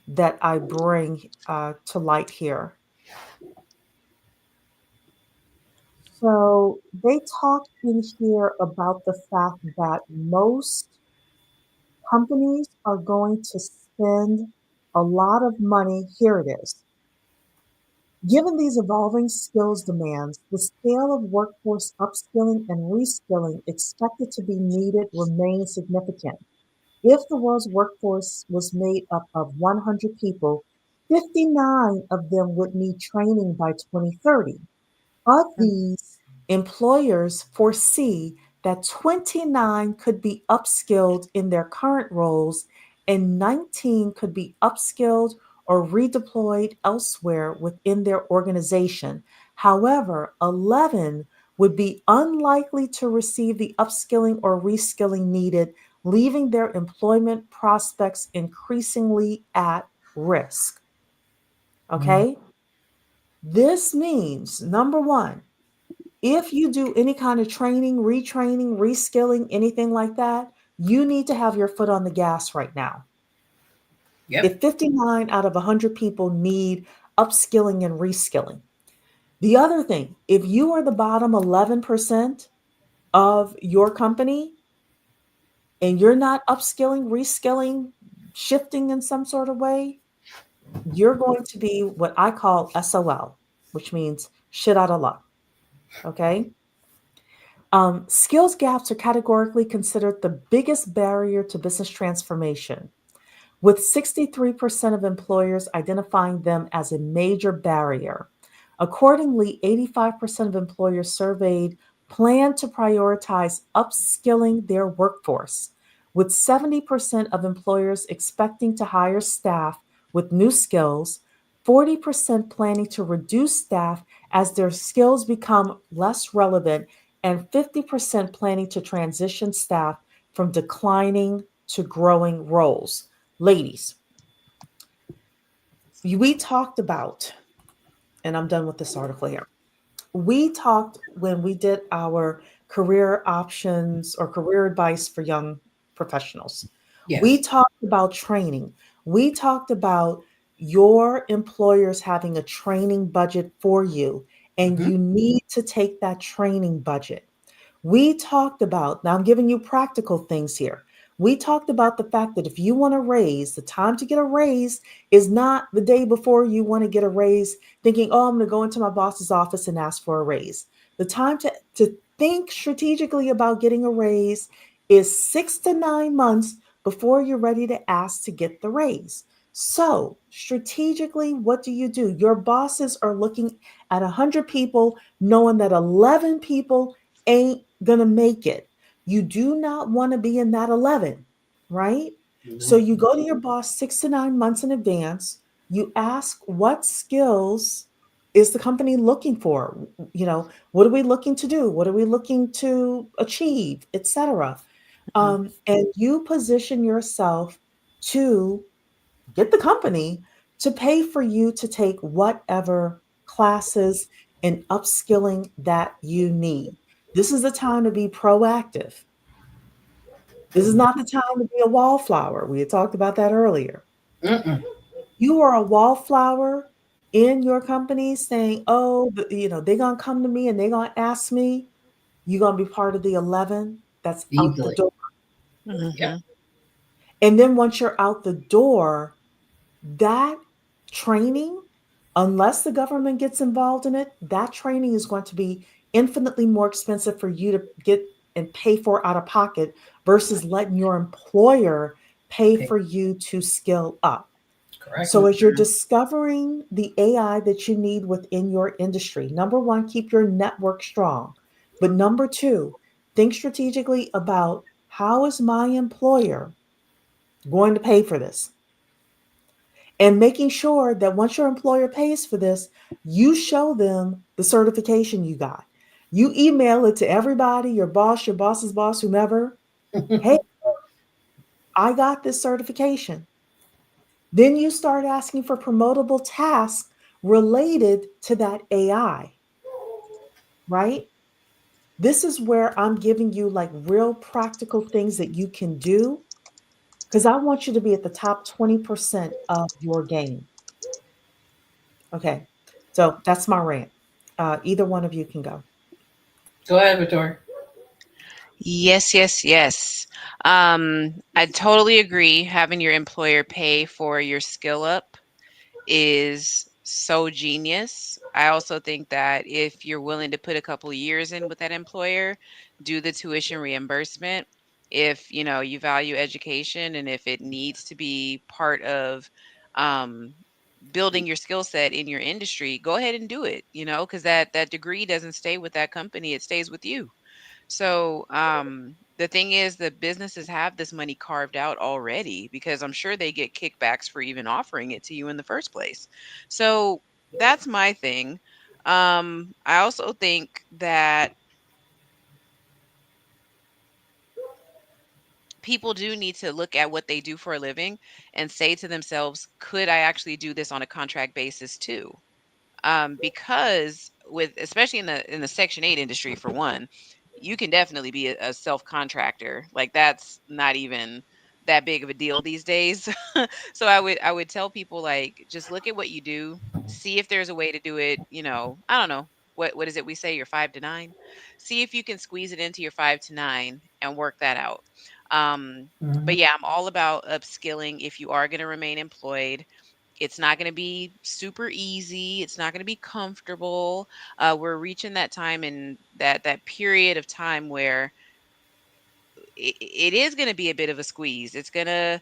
that I bring to light here. So they talked in here about the fact that most companies are going to spend a lot of money. Here it is. Given these evolving skills demands, the scale of workforce upskilling and reskilling expected to be needed remains significant. If the world's workforce was made up of 100 people, 59 of them would need training by 2030. Of these, employers foresee that 29 could be upskilled in their current roles and 19 could be upskilled or redeployed elsewhere within their organization. However, 11 would be unlikely to receive the upskilling or reskilling needed, leaving their employment prospects increasingly at risk. Mhm. Okay? This means number one, if you do any kind of training, retraining, reskilling, anything like that, you need to have your foot on the gas right now. Yep. If 59 out of 100 people need upskilling and reskilling. The other thing, if you are the bottom 11% of your company and you're not upskilling, reskilling, shifting in some sort of way, you're going to be what I call SOL, which means shit out of luck. Okay. Skills gaps are categorically considered the biggest barrier to business transformation, with 63% of employers identifying them as a major barrier. Accordingly, 85% of employers surveyed plan to prioritize upskilling their workforce, with 70% of employers expecting to hire staff with new skills, 40% planning to reduce staff as their skills become less relevant, and 50% planning to transition staff from declining to growing roles. Ladies, we talked about, and I'm done with this article here. We talked when we did our career options or career advice for young professionals. We Yes. talked about training. We talked about your employer is having a training budget for you, and Mhm. you need to take that training budget. We talked about, now I'm giving you practical things here. We talked about the fact that if you want a raise, the time to get a raise is not the day before you want to get a raise, thinking, oh, I'm going to go into my boss's office and ask for a raise. The time to think strategically about getting a raise is 6 to 9 months before you're ready to ask to get the raise. So, strategically, what do? Your bosses are looking at 100 people, knowing that 11 people ain't gonna make it. You do not want to be in that 11, right? So No. you go to your boss 6 to 9 months in advance. You ask, what skills is the company looking for? What are we looking to do? What are we looking to achieve, etc. Mhm. And you position yourself to get the company to pay for you to take whatever classes and upskilling that you need. This is the time to be proactive. This is not the time to be a wallflower. We had talked about that earlier. Mm-mm. You are a wallflower in your company saying, oh, they're going to come to me and they're going to ask me. You're going to be part of the 11 that's out the Easily. door. Yep. Mhm. And then once you're out the door, that training, unless the government gets involved in it, that training is going to be infinitely more expensive for you to get and pay for out of pocket versus letting your employer pay Okay. for you to skill up. Correct. So, as you're Mhm. discovering the AI that you need within your industry, number one, keep your network strong. But number two, think strategically about, how is my employer going to pay for this? And making sure that once your employer pays for this, you show them the certification you got. You email it to everybody, your boss, your boss's boss, whomever. Hey, I got this certification. Then you start asking for promotable tasks related to that AI, right? This is where I'm giving you like real practical things that you can do, because I want you to be at the top 20% of your game. Okay. So that's my rant. Either one of you can go. Go ahead, Victoria. Yes, yes, yes. I totally agree. Having your employer pay for your skill up is so genius. I also think that if you're willing to put a couple of years in with that employer, do the tuition reimbursement. If you value education and if it needs to be part of um, building your skill set in your industry, go ahead and do it. Because that degree doesn't stay with that company; it stays with you. So the thing is, the businesses have this money carved out already because I'm sure they get kickbacks for even offering it to you in the first place. So that's my thing. I also think that people do need to look at what they do for a living and say to themselves, could I actually do this on a contract basis too? Because with especially in the Section 8 industry, for one, you can definitely be a self contractor. Like that's not even that big of a deal these days. So I would tell people, like, just look at what you do, see if there's a way to do it. I don't know, what is it we say, your 5 to 9. See if you can squeeze it into your 5 to 9 and work that out. But Mhm. yeah, I'm all about upskilling if you are going to remain employed. It's not going to be super easy. It's not going to be comfortable. We're reaching that time in that period of time where it is going to be a bit of a squeeze. It's going to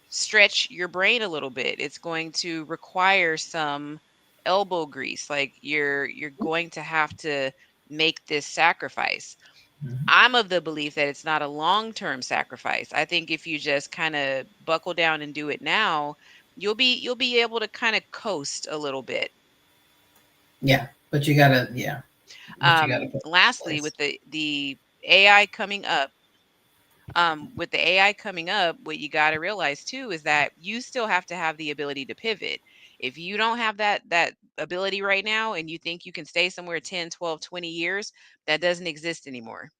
stretch your brain a little bit. It's going to require some elbow grease. Like you're going to have to make this sacrifice. Mhm. I'm of the belief that it's not a long-term sacrifice. I think if you just kind of buckle down and do it now, you'll be able to kind of coast a little bit. Yeah, but you gotta. Yeah, but you gotta put it in Lastly, place. with the AI coming up, what you got to realize too is that you still have to have the ability to pivot. If you don't have that ability right now and you think you can stay somewhere 10, 12, 20 years, that doesn't exist anymore.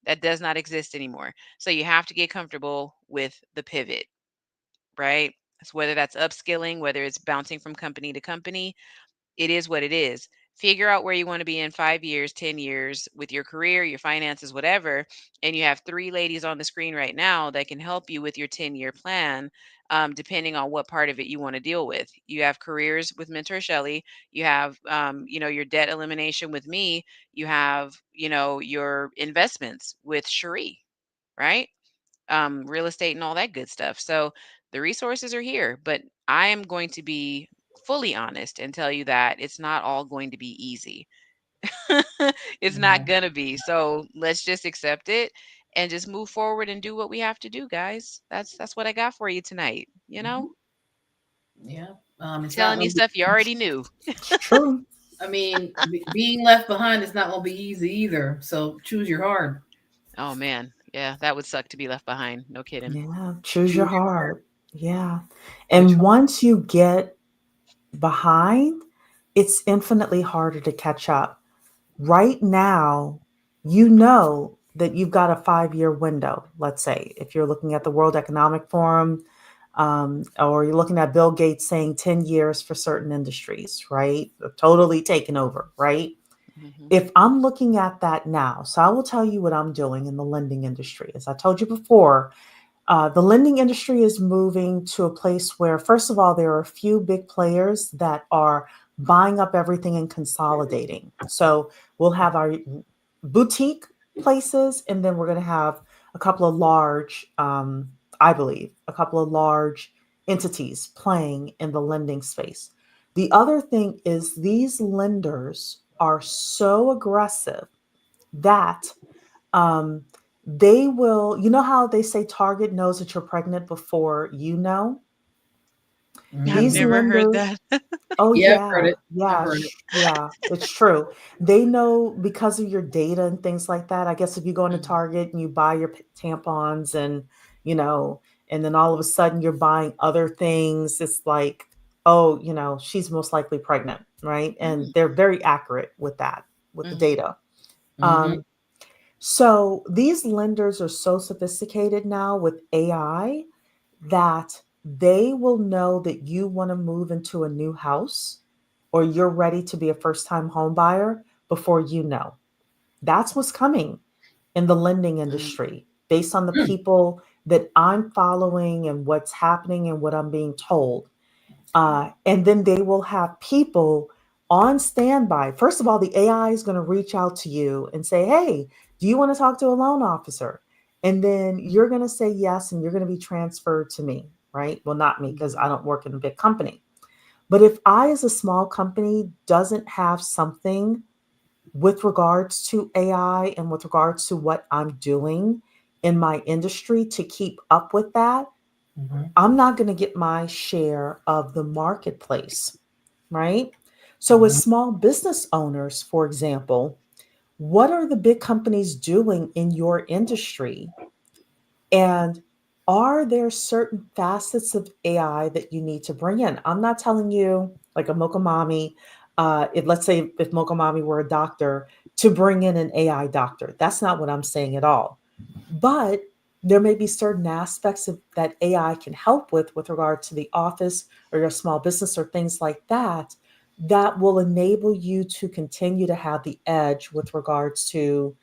That does not exist anymore. So you have to get comfortable with the pivot, right? So whether that's upskilling, whether it's bouncing from company to company, it is what it is. Figure out where you want to be in 5 years, 10 years with your career, your finances, whatever. And you have three ladies on the screen right now that can help you with your 10-year plan, depending on what part of it you want to deal with. You have careers with Mentor Shelley. You have, your debt elimination with me. You have, your investments with Cherie, right? Real estate and all that good stuff. So the resources are here, but I am going to be fully honest and tell you that it's not all going to be easy. It's not No. going to be. So let's just accept it and just move forward and do what we have to do, guys. That's what I got for you tonight. Mhm. Yeah. It's not Telling you going to be. stuff you already knew. It's true. I mean, being left behind is not going to be easy either. So choose your hard. Oh man. Yeah, that would suck to be left behind. No kidding. Yeah. Choose your Choose your hard. heart. Yeah. Which And once you get behind, it's infinitely harder to catch up. Right now, you know that you've got a 5 year window. Let's say if you're looking at the World Economic Forum, or you're looking at Bill Gates saying 10 years for certain industries, right? Totally taken over, right? Hmm. If I'm looking at that now, so I will tell you what I'm doing in the lending industry. As I told you before, the lending industry is moving to a place where, first of all, there are a few big players that are buying up everything and consolidating. So we'll have our boutique places, and then we're going to have a couple of large, I believe, a couple of large entities playing in the lending space. The other thing is these lenders are so aggressive that um, they will, you know how they say Target knows that you're pregnant before you know? I've These Mhm. never heard lenders, that. oh Yeah, I've heard yeah, it. I've yeah, heard it. yeah, it's true. They know because of your data and things like that. I guess if you go into Mhm. Target and you buy your tampons and, you know, and then all of a sudden you're buying other things, it's like, oh, she's most likely pregnant, right? And they're very accurate with that, with the Mhm. data. Mm-hmm. Um, So these lenders are so sophisticated now with AI that they will know that you want to move into a new house or you're ready to be a first time home buyer before you know. That's what's coming in the lending industry based on the people that I'm following and what's happening and what I'm being told. And then they will have people on standby. First of all, the AI is going to reach out to you and say, hey, do you want to talk to a loan officer? And then you're going to say yes, and you're going to be transferred to me, right? Well, not me, because I don't work in a big company. But if I, as a small company, doesn't have something with regards to AI and with regards to what I'm doing in my industry to keep up with that, Mm-hmm. I'm not going to get my share of the marketplace, right? So, as Mm-hmm. small business owners, for example, what are the big companies doing in your industry? And are there certain facets of AI that you need to bring in? I'm not telling you, like a Mocha Mommy, let's say if Mocha Mommy were a doctor, to bring in an AI doctor. That's not what I'm saying at all. But there may be certain aspects of that AI can help with regard to the office or your small business or things like that, that will enable you to continue to have the edge with regards to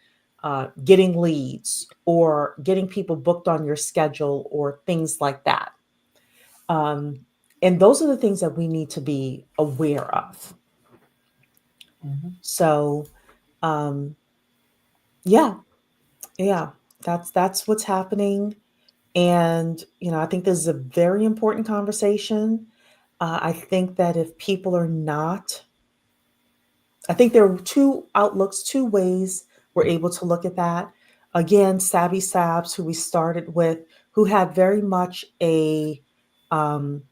getting leads or getting people booked on your schedule or things like that. Um, and those are the things that we need to be aware of. Mm-hmm. So, um, yeah, yeah, that's what's happening. And, I think this is a very important conversation. I think that if people are not, I think there are two outlooks, two ways we're able to look at that. Again, Savvy Sabs, who we started with, who had very much um,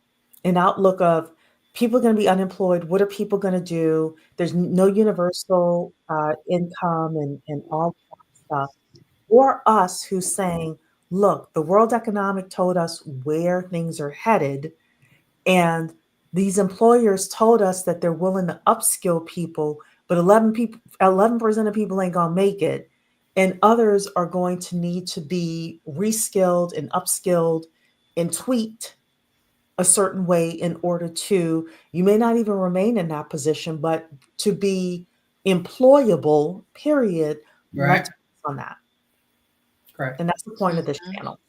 an outlook of people are going to be unemployed. What are people going to do? There's no universal income and all that stuff. Or us who's saying, look, the World Economic told us where things are headed, and these employers told us that they're willing to upskill people, but 11% of people ain't gonna make it. And others are going to need to be reskilled and upskilled and tweaked a certain way in order to, you may not even remain in that position, but to be employable, period, Right. let's focus on that. Correct. And that's the point of this Mhm. channel,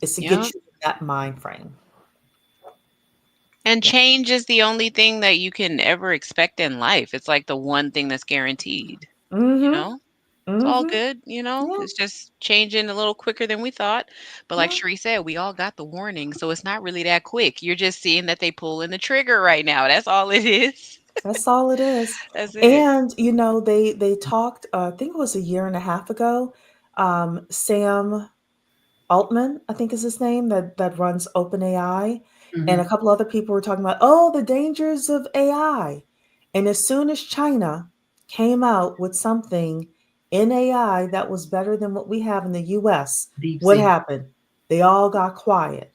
is to get Yep. you in that mind frame. And Yeah. change is the only thing that you can ever expect in life. It's like the one thing that's guaranteed, you Mm-hmm. know? It's all Mm-hmm. good, you know? Yeah. It's just changing a little quicker than we thought. But like Yeah. Sheree said, we all got the warning, so it's not really that quick. You're just seeing that they pulling the trigger right now. That's all it is. That's all it is. That's it. And they talked, I think it was a year and a half ago. Sam Altman, I think is his name, that runs OpenAI, and a Mm-hmm. couple other people were talking about, oh, the dangers of AI. And as soon as China came out with something in AI that was better than what we have in the US, Deep what seek. happened? They all got quiet,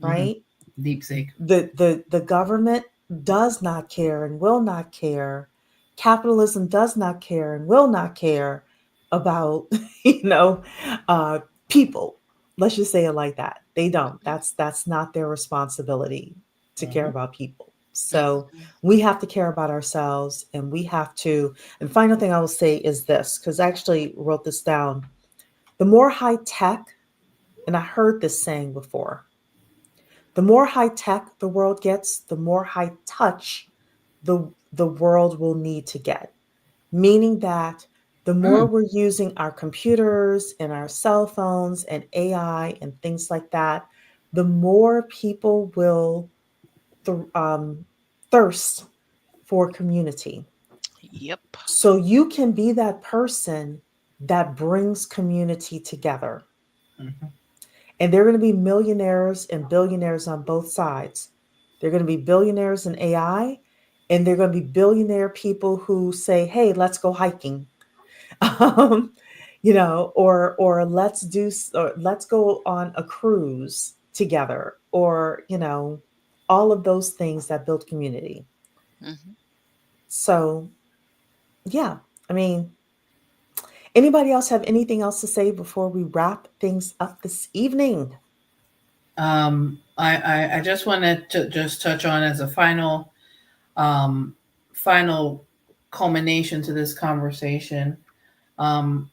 Mm-hmm. right? Deep seek. The government does not care and will not care. Capitalism does not care and will not care about you know uh, people. Let's just say it like that. They don't. That's not their responsibility to care Mm-hmm. about people. So Mhm. we have to care about ourselves, and we have to. And final thing I will say is this, because I actually wrote this down. The more high tech, and I heard this saying before, the more high tech the world gets, the more high touch the world will need to get. Meaning that the more Mm. we're using our computers and our cell phones and AI and things like that, the more people will thirst for community. Yep. So you can be that person that brings community together. Mm-hmm. And they're going to be millionaires and billionaires on both sides. They're going to be billionaires in AI, and they're going to be billionaire people who say, "Hey, let's go hiking," um, or or let's go on a cruise together, or all of those things that build community. Mhm. So, yeah, I mean, anybody else have anything else to say before we wrap things up this evening? I just wanted to just touch on as a um, final culmination to this conversation.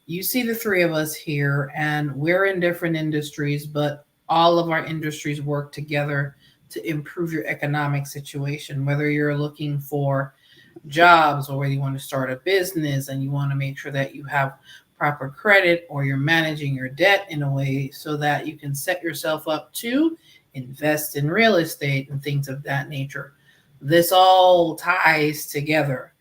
You see the three of us here, and we're in different industries, but all of our industries work together to improve your economic situation. Whether you're looking for jobs, or whether you want to start a business and you want to make sure that you have proper credit, or you're managing your debt in a way so that you can set yourself up to invest in real estate and things of that nature. This all ties together.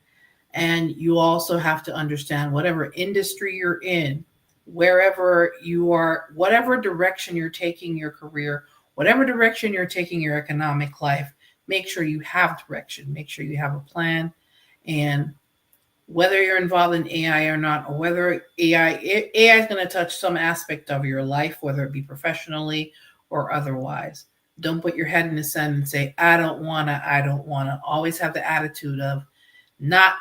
And you also have to understand whatever industry you're in, wherever you are, whatever direction you're taking your career, whatever direction you're taking your economic life, make sure you have direction, make sure you have a plan. And whether you're involved in AI or not, or whether AI is going to touch some aspect of your life, whether it be professionally or otherwise. Don't put your head in the sand and say, I don't want to, I don't want to. Always have the attitude of not,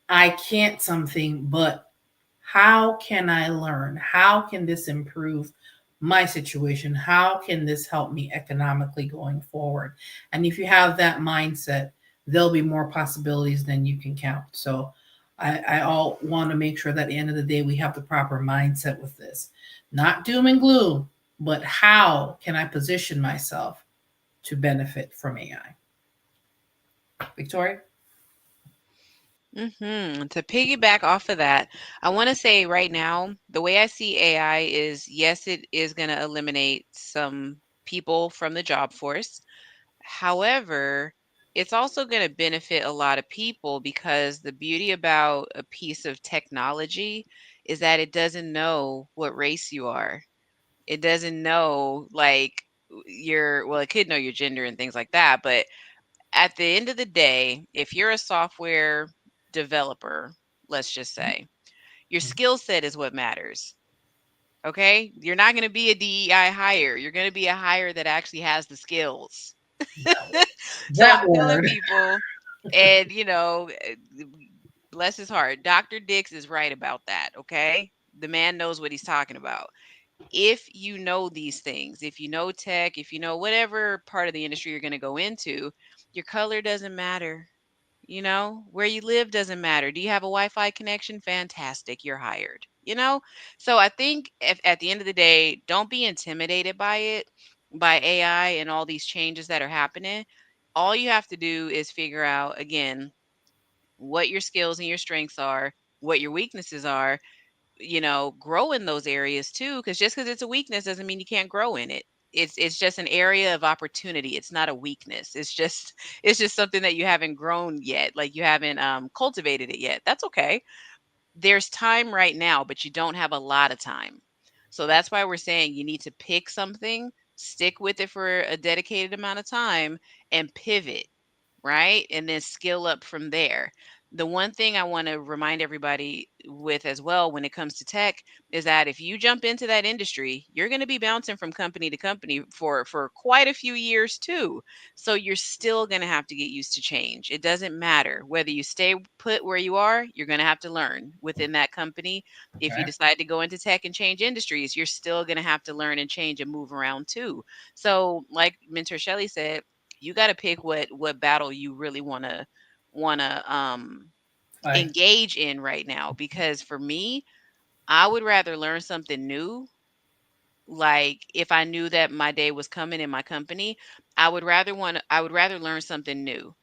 I can't something, but how can I learn? How can this improve my situation? How can this help me economically going forward? And if you have that mindset, there'll be more possibilities than you can count. So I all want to make sure that at the end of the day, we have the proper mindset with this. Not doom and gloom, but how can I position myself to benefit from AI? Victoria? To piggyback off of that, I want to say right now, the way I see AI is yes, it is going to eliminate some people from the job force. However, it's also going to benefit a lot of people because the beauty about a piece of technology is that it doesn't know what race you are. It doesn't know like well, it could know your gender and things like that, but at the end of the day, if you're a software developer, let's just say, your skill set is what matters. Okay? You're not going to be a DEI hire. You're going to be a hire that actually has the skills. So That I'm telling word. people, and bless his heart, Dr. Dix is right about that. Okay? The man knows what he's talking about. if you know these things, if you know tech, if you know whatever part of the industry you're going to go into, your color doesn't matter. Where you live doesn't matter. Do you have a Wi-Fi connection? Fantastic, you're hired. So I think if, at the end of the day, don't be intimidated by it, by AI and all these changes that are happening. All you have to do is figure out, again, what your skills and your strengths are, what your weaknesses are, grow in those areas too, because just because it's a weakness doesn't mean you can't grow in it. It's just an area of opportunity. It's not a weakness. It's just something that you haven't grown yet, like you haven't cultivated it yet. That's okay. There's time right now, but you don't have a lot of time. So that's why we're saying you need to pick something, stick with it for a dedicated amount of time, and pivot, right? And then skill up from there. The one thing I want to remind everybody with as well when it comes to tech is that if you jump into that industry, you're going to be bouncing from company to company for quite a few years too. So you're still going to have to get used to change. It doesn't matter whether you stay put where you are, you're going to have to learn within that company. If you Okay. decide to go into tech and change industries, you're still going to have to learn and change and move around too. So like Mentor Shelley said, you got to pick what battle you really want to Like, engage in right now, because for me, I would rather learn something new. Like if I knew that my day was coming in my company, I would rather learn something new,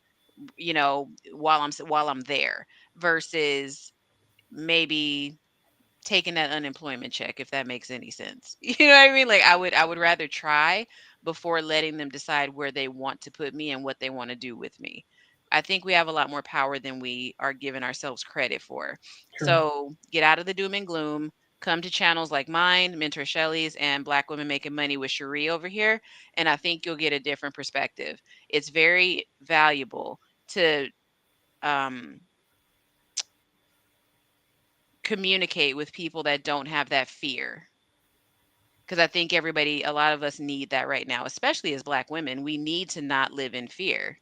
while I'm there, versus maybe taking that unemployment check, if that makes any sense. You know what I mean? Like I would rather try before letting them decide where they want to put me and what they want to do with me. I think we have a lot more power than we are giving ourselves credit for. true. So get out of the doom and gloom. Come to channels like mine, Mentor Shelley's, and Black Women Making Money with Cherie over here. And I think you'll get a different perspective. It's very valuable to um, communicate with people that don't have that fear, because I think a lot of us need that right now, especially as Black women. We need to not live in fear,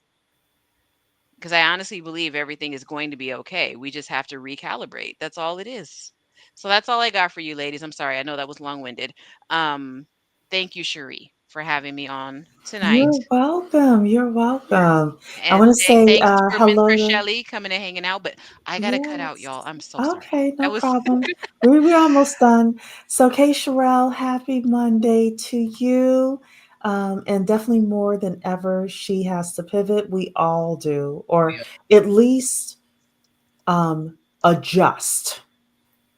because I honestly believe everything is going to be okay. We just have to recalibrate. That's all it is. So that's all I got for you, ladies. I'm sorry. I know that was long winded. Um, Thank you, Cherie, for having me on tonight. You're welcome. You're welcome. I And want to say thanks for hello Mentor to, Shelley coming and hanging out. But I got to cut out, yes. y'all. I'm so sorry. Okay, no That was problem. We're almost done. So, Kay Sherelle, happy Monday to you. And definitely more than ever, she has to pivot. We all do, or Yeah. at least adjust.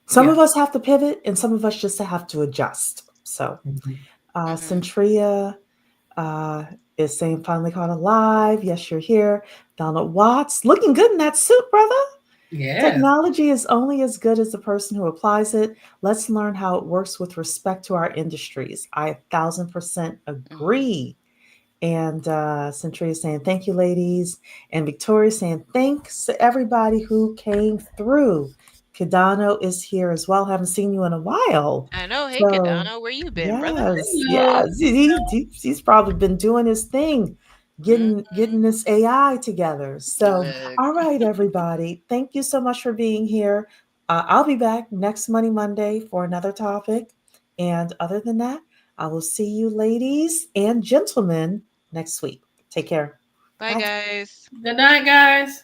Some Yeah. of us have to pivot, and some of us just have to adjust. So, Mhm. hmm Centria uh, is saying finally caught alive. Yes, you're here. Donald Watts, looking good in that suit, brother. Yes. Technology is only as good as the person who applies it. Let's learn how it works with respect to our industries. I 1,000% hmm agree. And Centuria saying, thank you, ladies. And Victoria saying, thanks to everybody who came through. Kadano is here as well. Haven't seen you in a while. I know. Hey, So, Kadano, where you been, brother? yes, Hello. yes. He's probably been doing his thing, getting hmm this AI together. So, Look. all right, everybody. Thank you so much for being here. I'll be back next Monday for another topic. And other than that, I will see you, ladies and gentlemen, next week. Take care. Bye, Bye. guys. Good night, guys.